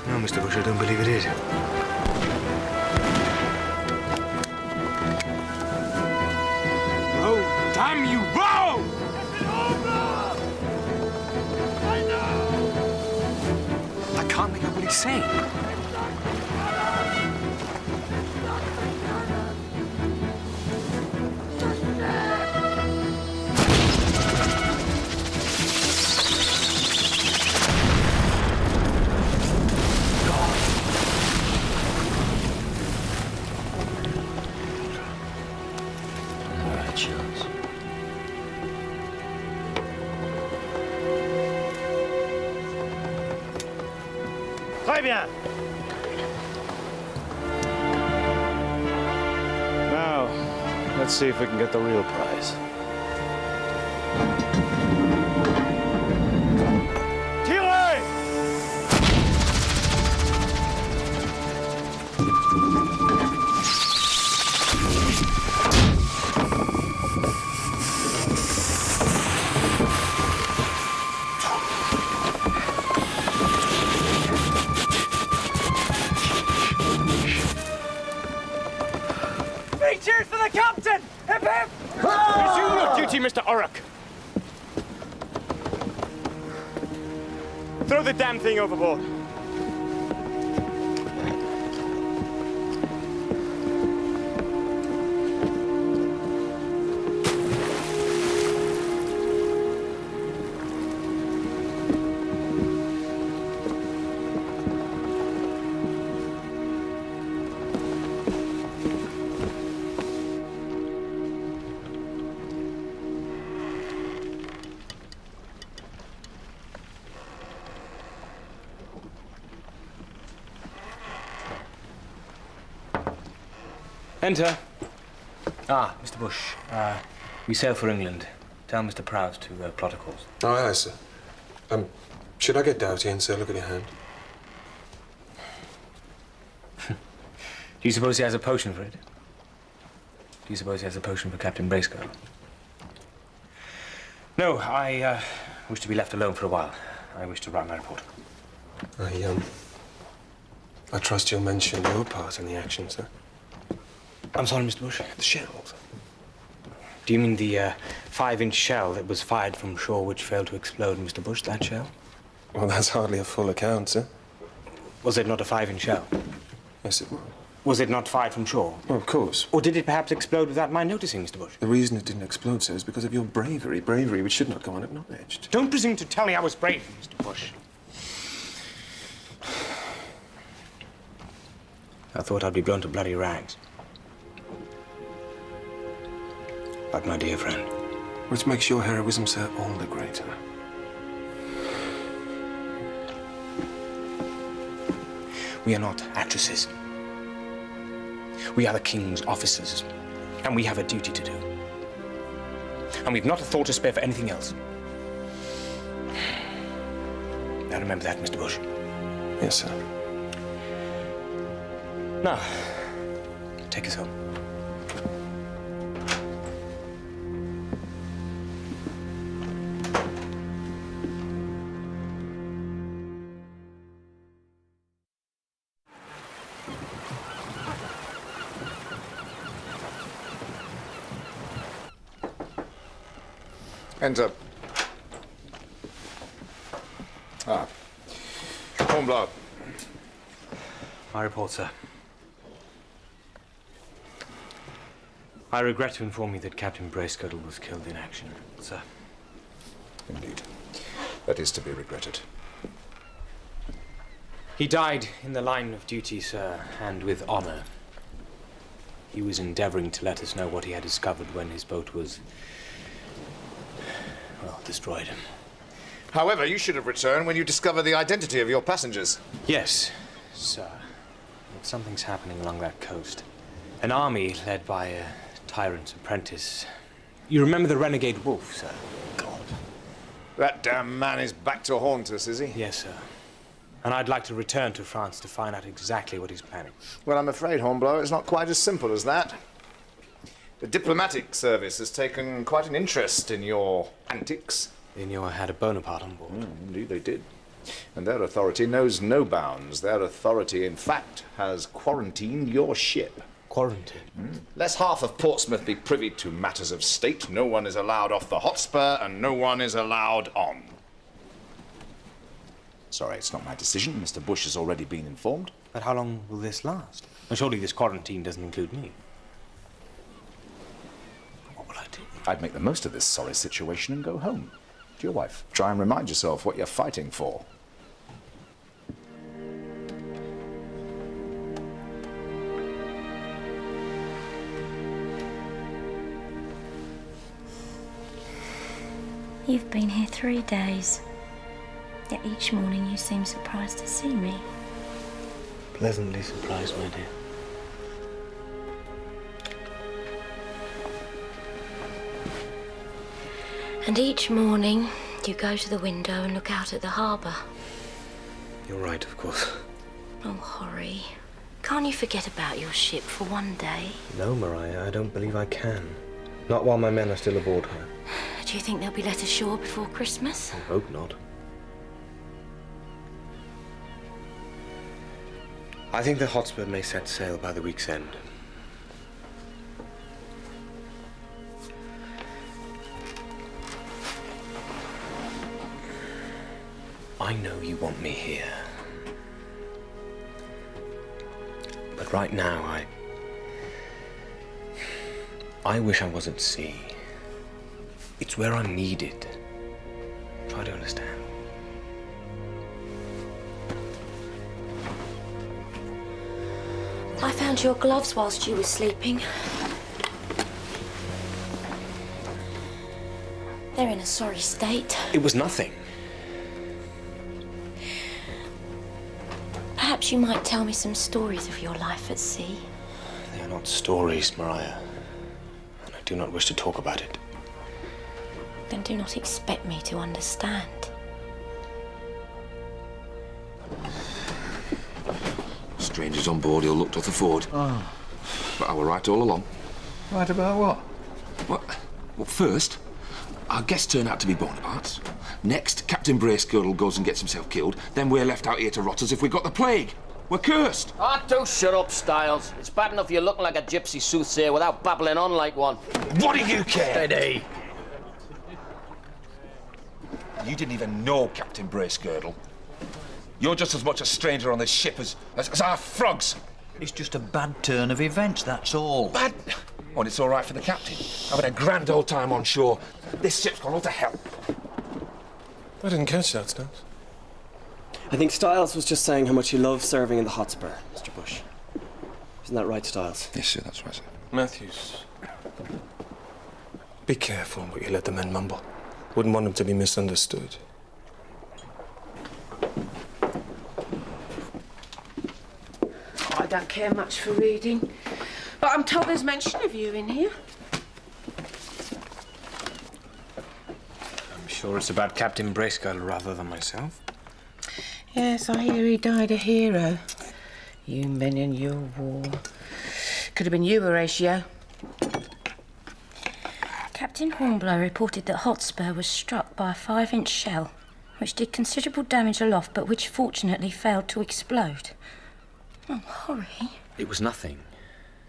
No, Mr. Bush, I don't believe it is. Oh, damn you, row! I can't make out what he's saying. Très bien. Now, let's see if we can get the real prize. Tirez! Cheers for the captain! Hip hip! Resume your duty, Mr. Orrock. Throw the damn thing overboard. Enter. Ah, Mr. Bush. We sail for England. Tell Mr. Prowse to plot a course. Aye, aye, sir. Should I get Doughty in, sir? Look at your hand. Do you suppose he has a potion for it? Do you suppose he has a potion for Captain Bracegirdle? No, I wish to be left alone for a while. I wish to write my report. I trust you'll mention your part in the action, sir. I'm sorry, Mr. Bush. The shells. Do you mean the 5-inch shell that was fired from shore which failed to explode, Mr. Bush, that shell? Well, that's hardly a full account, sir. Was it not a 5-inch shell? Yes, it was. Was it not fired from shore? Well, of course. Or did it perhaps explode without my noticing, Mr. Bush? The reason it didn't explode, sir, is because of your bravery. Bravery which should not go unacknowledged. Don't presume to tell me I was brave, Mr. Bush. I thought I'd be blown to bloody rags. But, my dear friend. Which makes your heroism, sir, all the greater. We are not actresses. We are the King's officers, and we have a duty to do. And we've not a thought to spare for anything else. Now remember that, Mr. Bush. Yes, sir. Now, take us home. Enter. Hornblower. My report, sir. I regret to inform you that Captain Bracegirdle was killed in action, sir. Indeed. That is to be regretted. He died in the line of duty, sir, and with honor. He was endeavoring to let us know what he had discovered when his boat was, well, destroyed. However, you should have returned when you discovered the identity of your passengers. Yes, sir. But something's happening along that coast. An army led by a tyrant's apprentice. You remember the renegade wolf, sir? God. That damn man is back to haunt us, is he? Yes, sir. And I'd like to return to France to find out exactly what he's planning. Well, I'm afraid, Hornblower, it's not quite as simple as that. The diplomatic service has taken quite an interest in your antics. They knew I had a Bonaparte on board. Indeed they did. And their authority knows no bounds. Their authority, in fact, has quarantined your ship. Quarantined? Lest half of Portsmouth be privy to matters of state, no one is allowed off the Hotspur, and no one is allowed on. Sorry, it's not my decision. Mr. Bush has already been informed. But how long will this last? Well, surely this quarantine doesn't include me. What will I do? I'd make the most of this sorry situation and go home to your wife. Try and remind yourself what you're fighting for. You've been here 3 days. Yet each morning you seem surprised to see me. Pleasantly surprised, my dear. And each morning you go to the window and look out at the harbour. You're right, of course. Oh, Horry, can't you forget about your ship for one day? No, Mariah, I don't believe I can. Not while my men are still aboard her. Do you think they'll be let ashore before Christmas? I hope not. I think the Hotspur may set sail by the week's end. I know you want me here. But right now, I wish I was at sea. It's where I'm needed. Try to understand. I found your gloves whilst you were sleeping. They're in a sorry state. It was nothing. Perhaps you might tell me some stories of your life at sea. They are not stories, Mariah. And I do not wish to talk about it. Then do not expect me to understand. Strangers on board, he'll look to the forward. Oh. But I were right all along. Right about what? Well, first, our guests turn out to be Bonapartes. Next, Captain Bracegirdle goes and gets himself killed. Then we're left out here to rot as if we got the plague. We're cursed. Ah, do shut up, Styles. It's bad enough you're looking like a gypsy soothsayer without babbling on like one. What do you care? Steady. You didn't even know Captain Bracegirdle. You're just as much a stranger on this ship as our frogs. It's just a bad turn of events, that's all. Bad? Oh, and it's all right for the captain. Having a grand old time on shore. This ship's gone all to hell. I didn't catch that, Styles. I think Styles was just saying how much he loves serving in the Hotspur, Mr. Bush. Isn't that right, Styles? Yes, sir, that's right, sir. Matthews. Be careful what you let the men mumble. Wouldn't want them to be misunderstood. I don't care much for reading, but I'm told there's mention of you in here. I'm sure it's about Captain Bracegirdle rather than myself. Yes, I hear he died a hero. You men in your war. Could have been you, Horatio. Captain Hornblower reported that Hotspur was struck by a 5-inch shell, which did considerable damage aloft, but which fortunately failed to explode. Oh, Horry. It was nothing.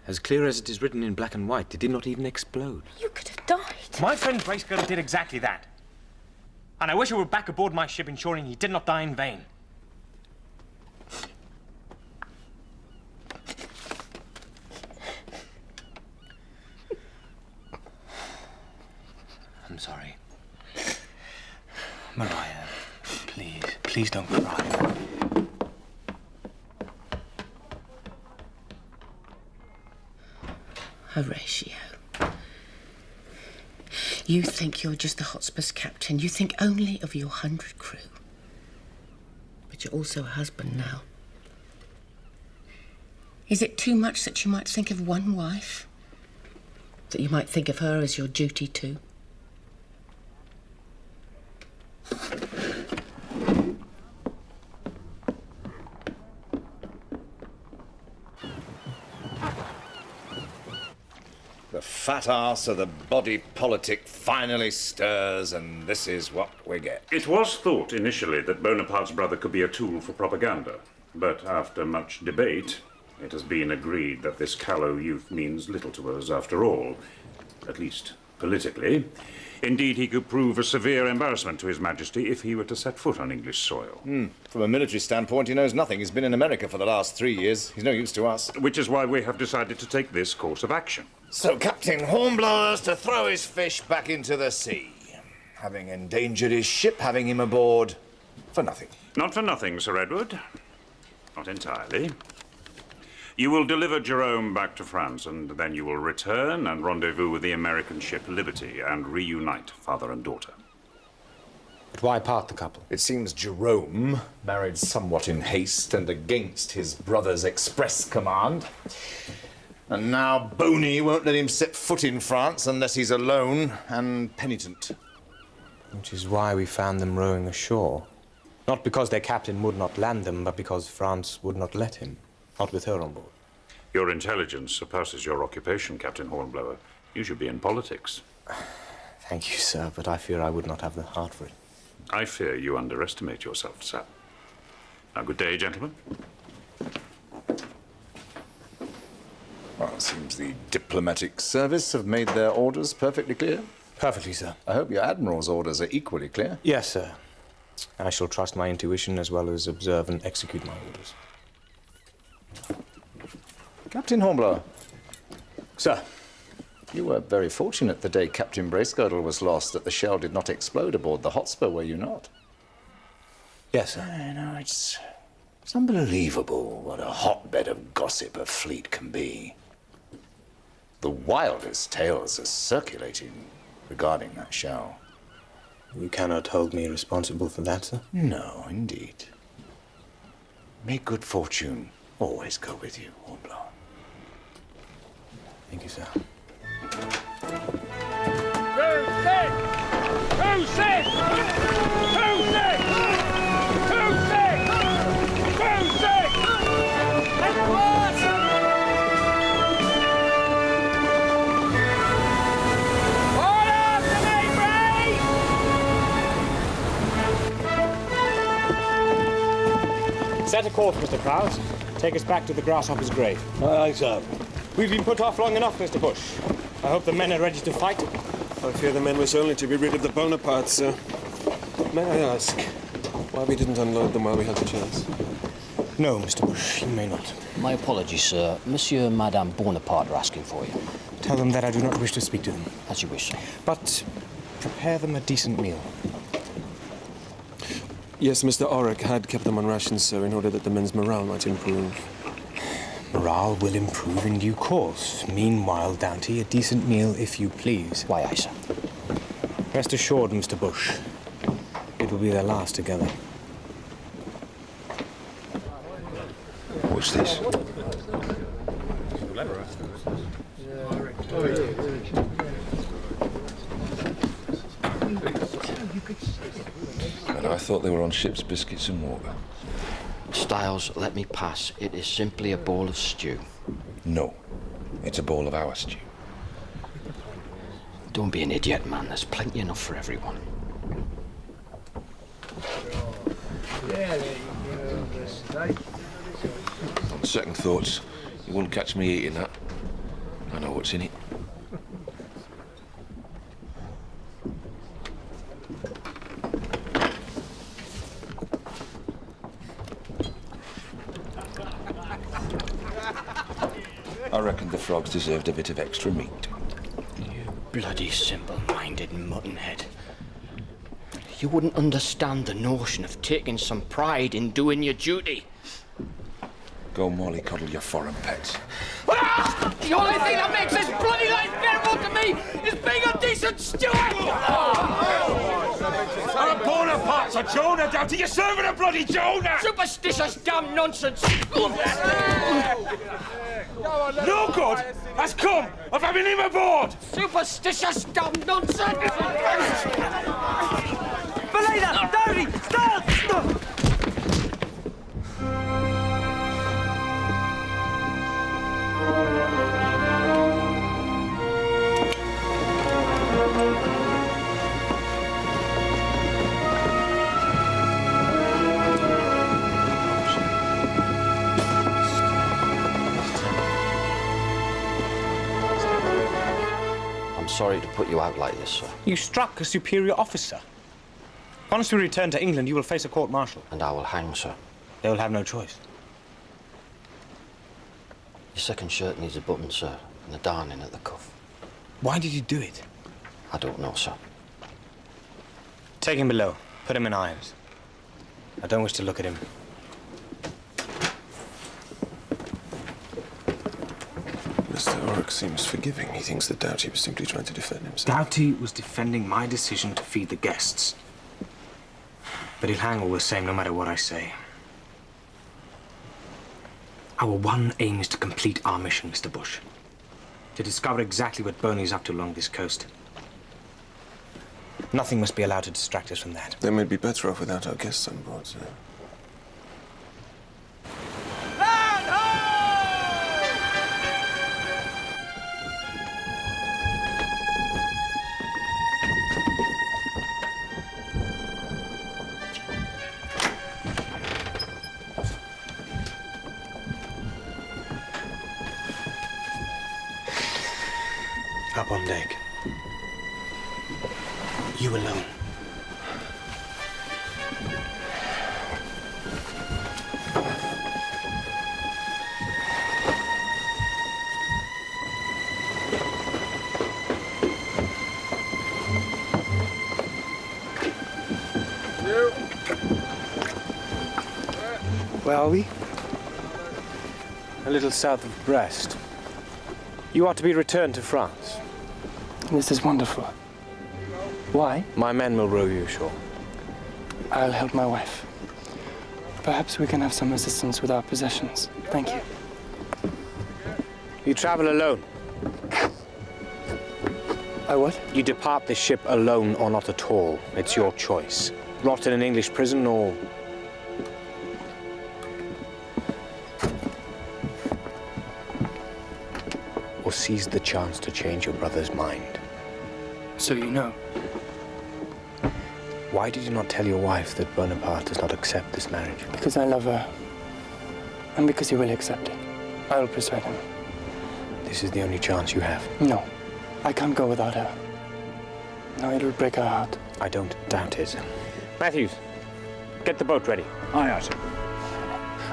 As clear as it is written in black and white, it did not even explode. You could have died. My friend Bracegirdle did exactly that. And I wish I were back aboard my ship ensuring he did not die in vain. I'm sorry. Mariah, please don't cry. Horatio. You think you're just the Hotspur's captain. You think only of your 100 crew. But you're also a husband now. Is it too much that you might think of one wife? That you might think of her as your duty too? The fat ass of the body politic finally stirs, and this is what we get. It was thought initially that Bonaparte's brother could be a tool for propaganda, but after much debate, it has been agreed that this callow youth means little to us after all, at least politically. Indeed, he could prove a severe embarrassment to His Majesty if he were to set foot on English soil. From a military standpoint, he knows nothing. He's been in America for the last 3 years. He's no use to us. Which is why we have decided to take this course of action. So Captain Hornblower's to throw his fish back into the sea. Having endangered his ship, having him aboard for nothing. Not for nothing, Sir Edward. Not entirely. You will deliver Jerome back to France, and then you will return and rendezvous with the American ship Liberty and reunite father and daughter. But why part the couple? It seems Jerome married somewhat in haste and against his brother's express command. And now Boney won't let him set foot in France unless he's alone and penitent. Which is why we found them rowing ashore. Not because their captain would not land them, but because France would not let him. Not with her on board. Your intelligence surpasses your occupation, Captain Hornblower. You should be in politics. Thank you, sir, but I fear I would not have the heart for it. I fear you underestimate yourself, sir. Now, good day, gentlemen. Well, it seems the diplomatic service have made their orders perfectly clear. Perfectly, sir. I hope your Admiral's orders are equally clear. Yes, sir. I shall trust my intuition as well as observe and execute my orders. Captain Hornblower. Sir. You were very fortunate the day Captain Bracegirdle was lost that the shell did not explode aboard the Hotspur, were you not? Yes, sir. I know, it's unbelievable what a hotbed of gossip a fleet can be. The wildest tales are circulating regarding that shell. You cannot hold me responsible for that, sir? No, indeed. May good fortune always go with you, Hornblower. Thank you, sir. Set a course, Mr. Prowse. Take us back to the grasshopper's grave. Aye, sir. We've been put off long enough, Mr. Bush. I hope the men are ready to fight. I fear the men wish only to be rid of the Bonapartes, sir. May I ask why we didn't unload them while we had the chance? No, Mr. Bush, you may not. My apologies, sir. Monsieur and Madame Bonaparte are asking for you. Tell them that I do not wish to speak to them. As you wish, sir. But prepare them a decent meal. Yes, Mr. Auric had kept them on rations, sir, in order that the men's morale might improve. Morale will improve in due course. Meanwhile, Dante, a decent meal, if you please. Why, aye, sir. Rest assured, Mr. Bush, it will be their last together. What's this? And I thought they were on ship's biscuits and water. Styles, let me pass. It is simply a bowl of stew. No, it's a bowl of our stew. Don't be an idiot, man. There's plenty enough for everyone. On second thoughts, you wouldn't catch me eating that. I know what's in it. I reckon the frogs deserved a bit of extra meat. You bloody simple-minded muttonhead. You wouldn't understand the notion of taking some pride in doing your duty. Go mollycoddle your foreign pets. Ah! The only thing that makes this bloody life bearable to me is being a decent steward! Our Bonapartes For Jonah, Doughty! You're serving a bloody Jonah! Superstitious damn nonsense! No good has come of having him aboard! Superstitious damn nonsense! Beleda! Doughty! Stop! I'm sorry to put you out like this, sir. You struck a superior officer. Once we return to England, you will face a court-martial. And I will hang, sir. They will have no choice. Your second shirt needs a button, sir, and a darning at the cuff. Why did you do it? I don't know, sir. Take him below. Put him in irons. I don't wish to look at him. Mr. Orrock seems forgiving. He thinks that Doughty was simply trying to defend himself. Doughty was defending my decision to feed the guests. But he'll hang all the same, no matter what I say. Our one aim is to complete our mission, Mr. Bush. To discover exactly what Boney's up to along this coast. Nothing must be allowed to distract us from that. They may be better off without our guests on board, sir. Up on deck. You alone. Where are we? A little south of Brest. You are to be returned to France. This is wonderful. Why? My men will row you ashore. I'll help my wife. Perhaps we can have some assistance with our possessions. Thank you. You travel alone. I what? You depart the ship alone or not at all. It's your choice. Rot in an English prison or... or seize the chance to change your brother's mind. So you know. Why did you not tell your wife that Bonaparte does not accept this marriage? Because I love her. And because he will accept it. I will persuade him. This is the only chance you have. No. I can't go without her. No, it'll break her heart. I don't doubt it. Matthews, get the boat ready. Aye, sir.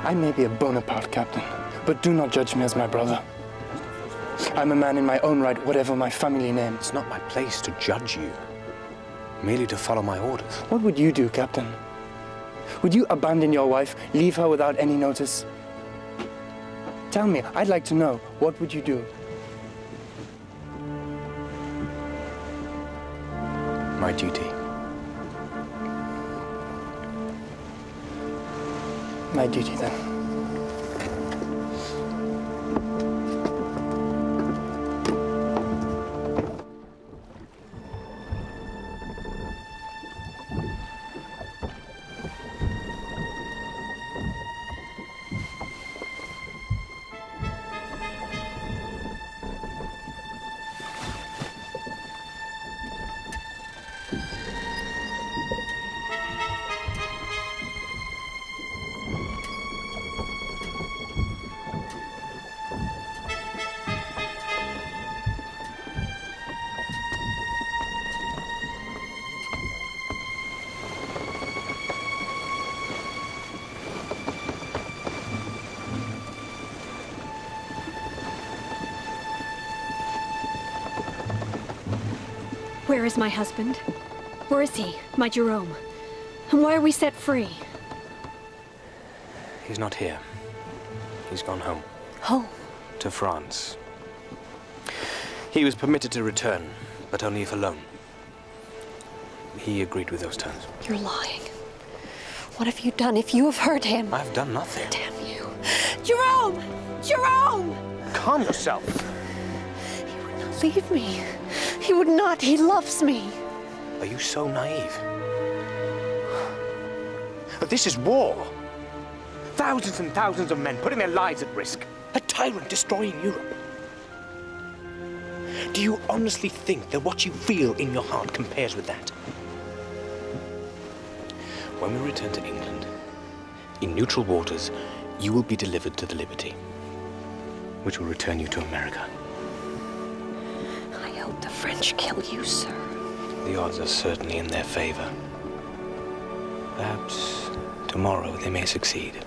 I may be a Bonaparte captain, but do not judge me as my brother. I'm a man in my own right, whatever my family name. It's not my place to judge you. Merely to follow my orders. What would you do, Captain? Would you abandon your wife, leave her without any notice? Tell me, I'd like to know. What would you do? My duty. My duty, then. Where is my husband? Where is he, my Jerome? And why are we set free? He's not here. He's gone home. Home? To France. He was permitted to return, but only if alone. He agreed with those terms. You're lying. What have you done if you have hurt him? I've done nothing. Damn you. Jerome! Jerome! Calm yourself. He would not leave me. He would not. He loves me. Are you so naive? But this is war. Thousands and thousands of men putting their lives at risk. A tyrant destroying Europe. Do you honestly think that what you feel in your heart compares with that? When we return to England, in neutral waters, you will be delivered to the Liberty, which will return you to America. I hope the French kill you, sir. The odds are certainly in their favor. Perhaps tomorrow they may succeed.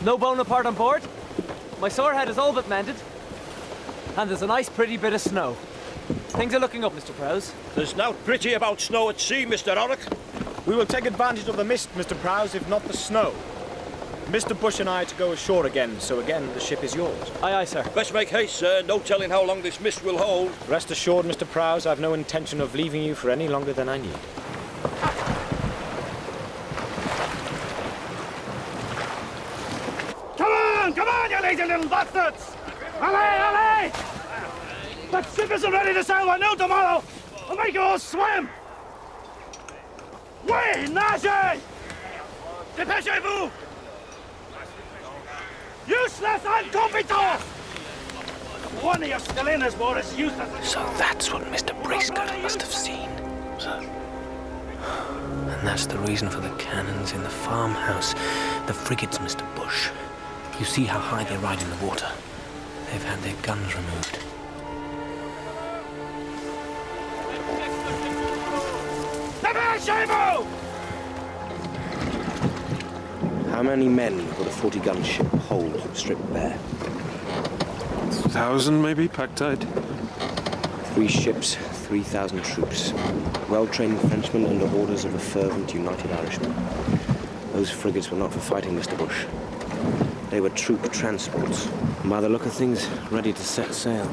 No Bonaparte on board? My sore head is all but mended. And there's a nice pretty bit of snow. Things are looking up, Mr. Prowse. There's nought pretty about snow at sea, Mr. Orrick. We will take advantage of the mist, Mr. Prowse, if not the snow. Mr. Bush and I are to go ashore again, so again, the ship is yours. Aye, aye, sir. Best make haste, sir. No telling how long this mist will hold. Rest assured, Mr. Prowse, I've no intention of leaving you for any longer than I need. Come on, you lazy little bastards! Allez, allez! That ship isn't ready to sail by noon tomorrow! I'll make you all swim! Oui, nagez! Dépêchez-vous! Useless incompetents! One of you still in is more as useless as... So that's what Mr. Bracegirdle must have seen. And that's the reason for the cannons in the farmhouse. The frigates, Mr. Bush. You see how high they ride in the water. They've had their guns removed. Dépêchez-vous! How many men would a 40-gun ship hold, stripped bare? 1,000 maybe, packed tight. 3 ships, 3,000 troops. Well-trained Frenchmen under orders of a fervent, united Irishman. Those frigates were not for fighting, Mr. Bush. They were troop transports. And by the look of things, ready to set sail.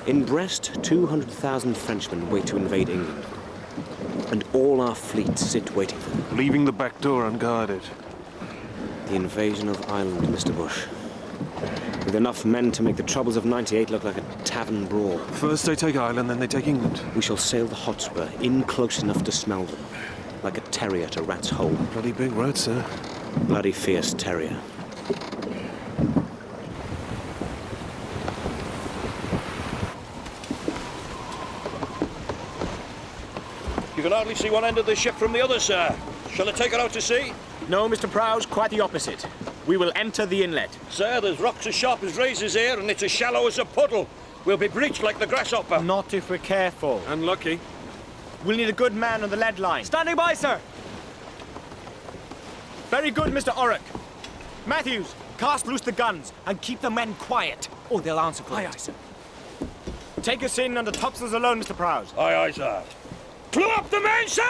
In Brest, 200,000 Frenchmen wait to invade England. And all our fleet sit waiting for them. Leaving the back door unguarded. The invasion of Ireland, Mr. Bush. With enough men to make the troubles of '98 look like a tavern brawl. First they take Ireland, then they take England. We shall sail the Hotspur in close enough to smell them. Like a terrier to rat's hole. Bloody big rat, sir. Bloody fierce terrier. You can hardly see one end of the ship from the other, sir. Shall I take her out to sea? No, Mr. Prowse, quite the opposite. We will enter the inlet. Sir, there's rocks as sharp as razors here, and it's as shallow as a puddle. We'll be breached like the grasshopper. Not if we're careful. Unlucky. We'll need a good man on the lead line. Standing by, sir. Very good, Mr. Orrick. Matthews, cast loose the guns and keep the men quiet, or they'll answer for it. Aye, sir. Take us in under topsails alone, Mr. Prowse. Aye, aye, sir. Clew up the mainsail!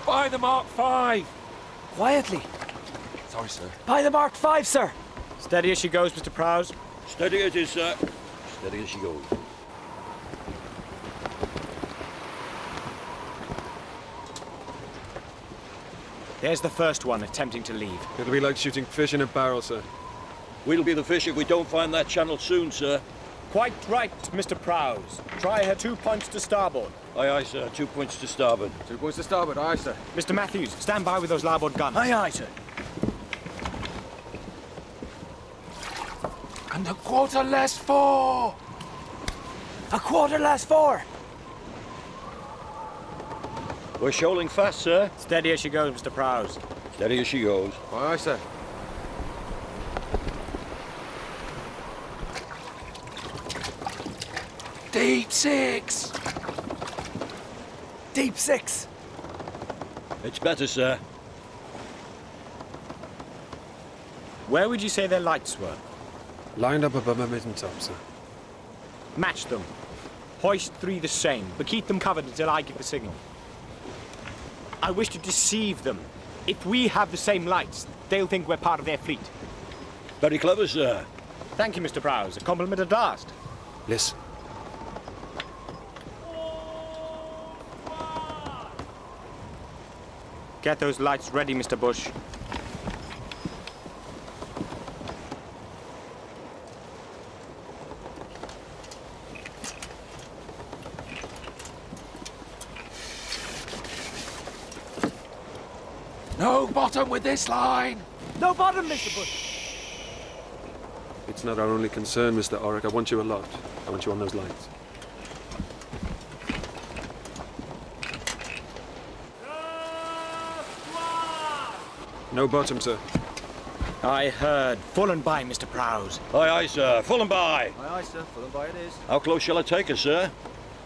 By the Mark V! Quietly. Sorry, sir. By the Mark V, sir. Steady as she goes, Mr. Prowse. Steady it is, sir. Steady as she goes. There's the first one attempting to leave. It'll be like shooting fish in a barrel, sir. We'll be the fish if we don't find that channel soon, sir. Quite right, Mr. Prowse. Try her 2 points to starboard. Aye, aye, sir. 2 points to starboard. 2 points to starboard, aye, sir. Mr. Matthews, stand by with those larboard guns. Aye, aye, sir. And a quarter less 4! A quarter less 4! We're shoaling fast, sir. Steady as she goes, Mr. Prowse. Steady as she goes. Aye, sir. Deep 6! Deep 6. It's better, sir. Where would you say their lights were? Lined up above my mitten top, sir. Match them. Hoist 3 the same, but keep them covered until I give the signal. I wish to deceive them. If we have the same lights, they'll think we're part of their fleet. Very clever, sir. Thank you, Mr. Prowse. A compliment at last. Listen. Get those lights ready, Mr. Bush. No bottom with this line! No bottom, Mr. Bush! It's not our only concern, Mr. Orrick. I want you a lot. I want you on those lights. No bottom, sir. I heard. Full and by, Mr. Prowse. Aye, aye, sir. Full and by. Aye, aye, sir. Full and by it is. How close shall I take her, sir?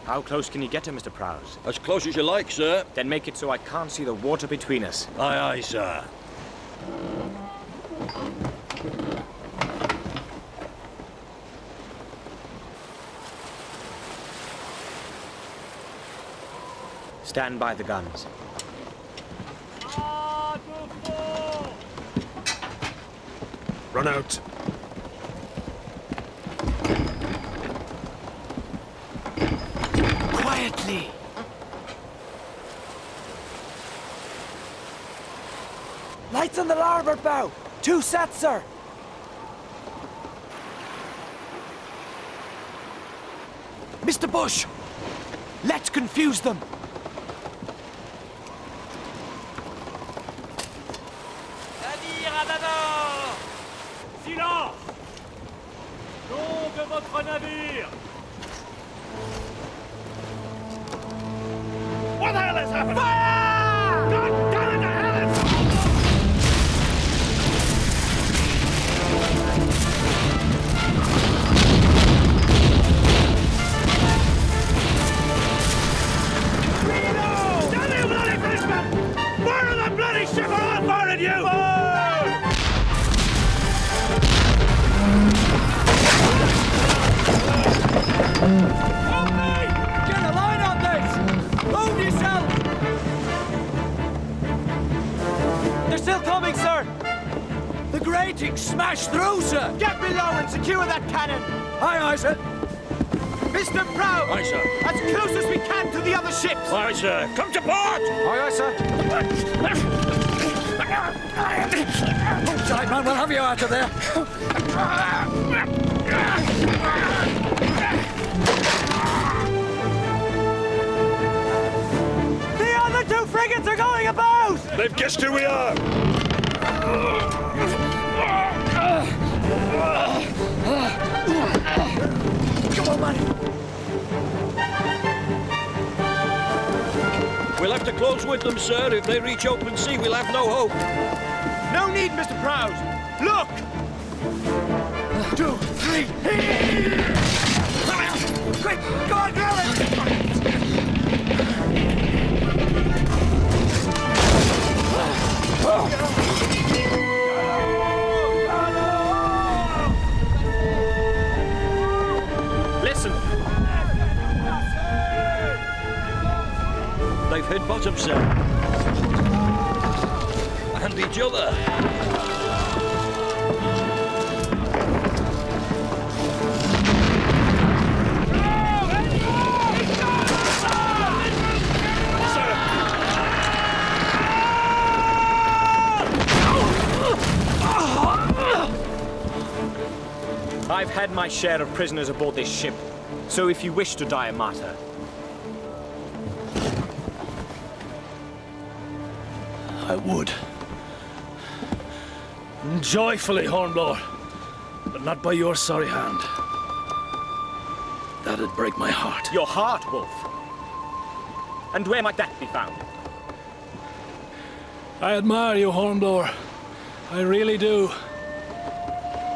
How close can you get to Mr. Prowse? As close as you like, sir. Then make it so I can't see the water between us. Aye, aye, sir. Stand by the guns. Run out. Quietly! Lights on the larboard bow! 2 sets, sir! Mr. Bush! Let's confuse them! Silence! Nom de votre navire! What the hell is happening? Fire! God damn it, the hell is... Stand there, bloody Frenchman! Fire the bloody ship or I'll fire at you! Fire! Help me! Get a line on this! Move yourself! They're still coming, sir! The grating smashed through, sir! Get below and secure that cannon! Aye, aye, sir! Mr. Prowse! Aye, sir. As close as we can to the other ships! Aye, sir. Come to port! Aye, aye, sir! Hold tight, man. We'll have you out of there. The other 2 frigates are going about! They've guessed who we are! Come on, man! We'll have to close with them, sir. If they reach open sea, we'll have no hope. No need, Mr. Prowse! Look! 2, 3... Quick! Go on, grab it! Listen! They've hit bottom, sir. And each other. I've had my share of prisoners aboard this ship, so if you wish to die a martyr... I would. Joyfully, Hornblower. But not by your sorry hand. That'd break my heart. Your heart, Wolf? And where might that be found? I admire you, Hornblower. I really do.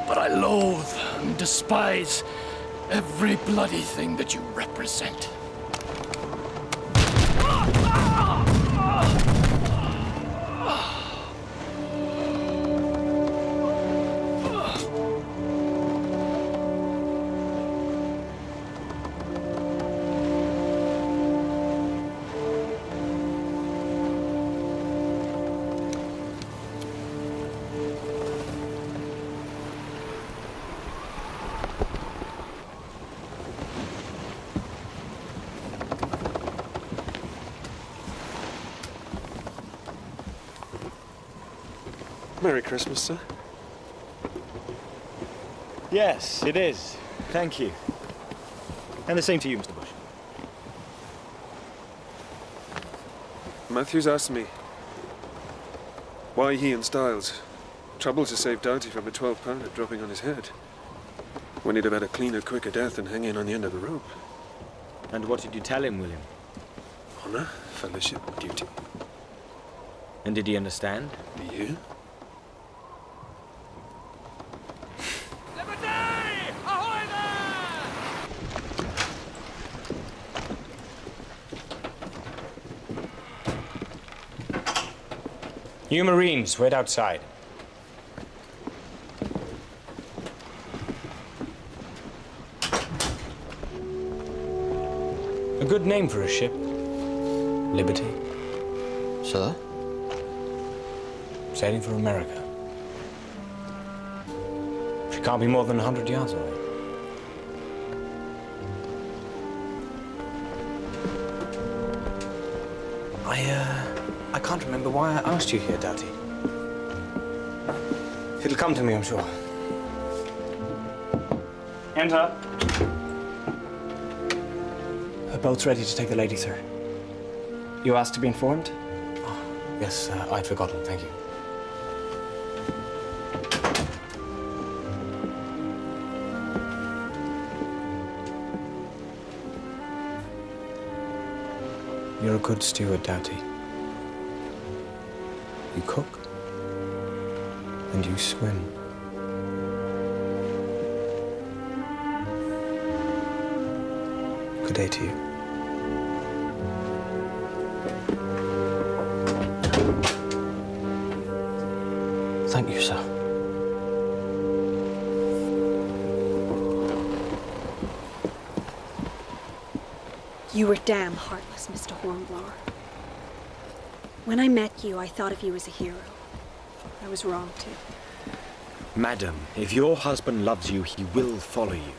But I loathe and despise every bloody thing that you represent. Merry Christmas, sir. Yes, it is. Thank you. And the same to you, Mr. Bush. Matthews asked me why he and Styles troubled to save Doughty from a 12-pounder dropping on his head, when he'd have had a cleaner, quicker death than hanging on the end of the rope. And what did you tell him, William? Honor, fellowship, duty. And did he understand? Do you? You Marines, wait outside. A good name for a ship. Liberty. Sir? Sailing for America. She can't be more than 100 yards away. I can't remember why I asked you here, Doughty. It'll come to me, I'm sure. Enter. A boat's ready to take the lady, sir. You asked to be informed? Oh, yes, I'd forgotten. Thank you. You're a good steward, Doughty. You cook, and you swim. Good day to you. Thank you, sir. You were damn heartless, Mr. Hornblower. When I met you, I thought of you as a hero. I was wrong, too. Madam, if your husband loves you, he will follow you.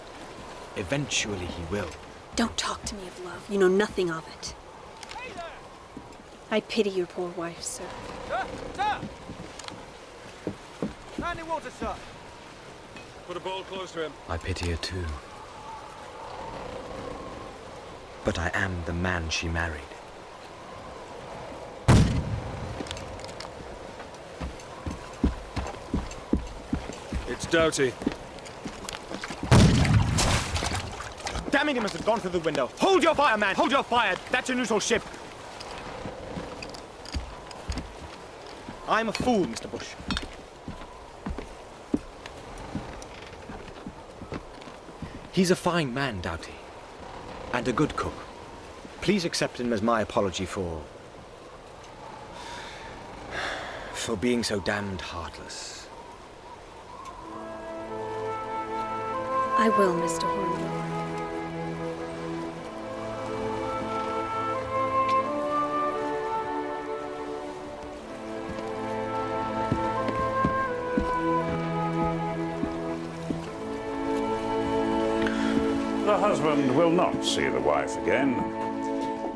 Eventually he will. Don't talk to me of love. You know nothing of it. I pity your poor wife, sir. Sir! Sir! Standing water, sir. Put a bowl close to him. I pity her too. But I am the man she married. It's Doughty. Damn it, he must have gone through the window. Hold your fire, man! Hold your fire! That's a neutral ship! I'm a fool, Mr. Bush. He's a fine man, Doughty. And a good cook. Please accept him as my apology for being so damned heartless. I will, Mr. Hornblower. The husband will not see the wife again.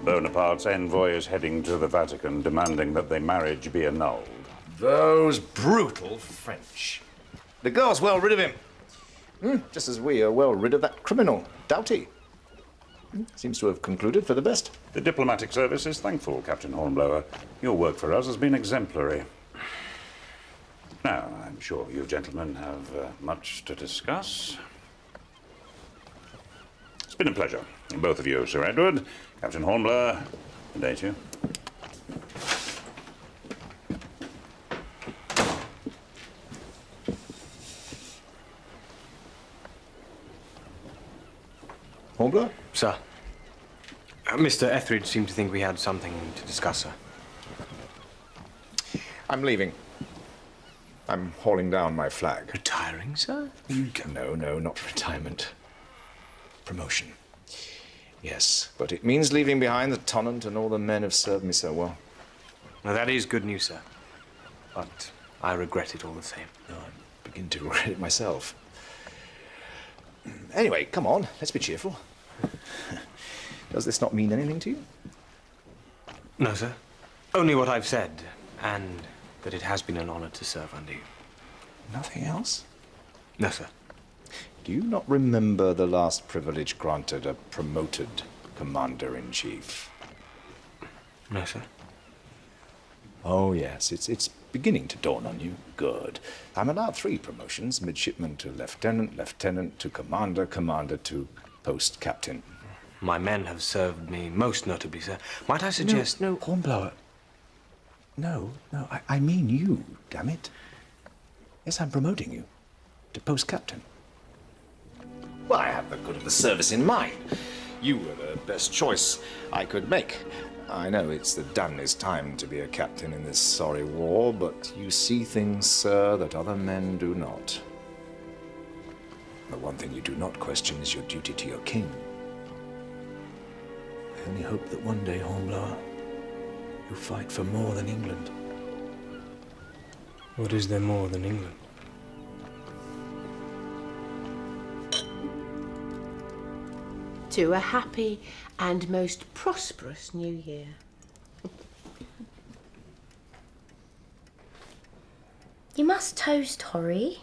Bonaparte's envoy is heading to the Vatican, demanding that their marriage be annulled. Those brutal French. The girl's well rid of him. Just as we are well rid of that criminal, Doughty. Seems to have concluded for the best. The diplomatic service is thankful, Captain Hornblower. Your work for us has been exemplary. Now, I'm sure you gentlemen have much to discuss. It's been a pleasure. Both of you, Sir Edward, Captain Hornblower, good day to you. Hornblower? Sir. Mr. Etheridge seemed to think we had something to discuss, sir. I'm leaving. I'm hauling down my flag. Retiring, sir? No, not retirement. Promotion. Yes, but it means leaving behind the Tonnant and all the men who've served me so well. Now, that is good news, sir. But I regret it all the same. No, I begin to regret it myself. Anyway, come on, let's be cheerful. Does this not mean anything to you? No, sir. Only what I've said, and But it has been an honor to serve under you. Nothing else? No, sir. Do you not remember the last privilege granted a promoted commander-in-chief? No, sir. Oh, yes, it's beginning to dawn on you. Good. I'm allowed 3 promotions, midshipman to lieutenant, lieutenant to commander, commander to post captain. My men have served me most notably, sir. Might I suggest... No, Hornblower. No, I mean you, damn it. Yes, I'm promoting you to post captain. Well, I have the good of the service in mind. You were the best choice I could make. I know it's the damnedest time to be a captain in this sorry war, but you see things, sir, that other men do not. The one thing you do not question is your duty to your king. I only hope that one day, Hornblower, you fight for more than England. What is there more than England? To a happy and most prosperous New Year. You must toast, Horry.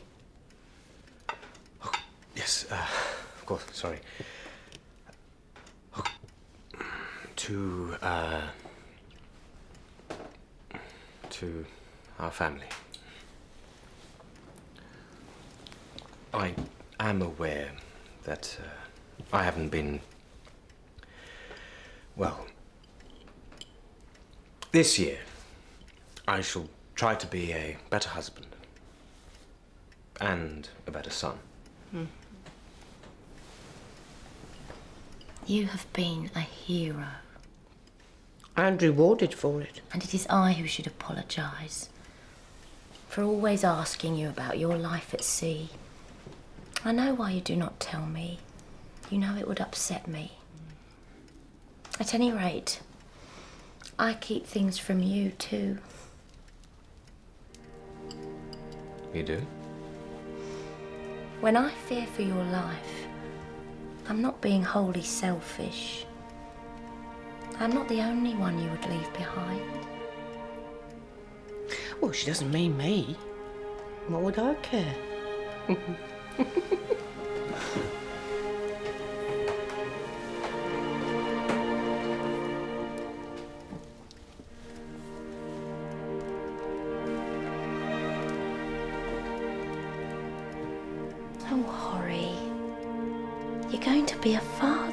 Yes, of course, sorry. To our family. I am aware that I haven't been... Well, this year I shall try to be a better husband and a better son. You have been a hero. And rewarded for it. And it is I who should apologise for always asking you about your life at sea. I know why you do not tell me. You know it would upset me. At any rate, I keep things from you too. You do? When I fear for your life, I'm not being wholly selfish. I'm not the only one you would leave behind. Well, she doesn't mean me. What would I care? Oh, Horry, you're going to be a father.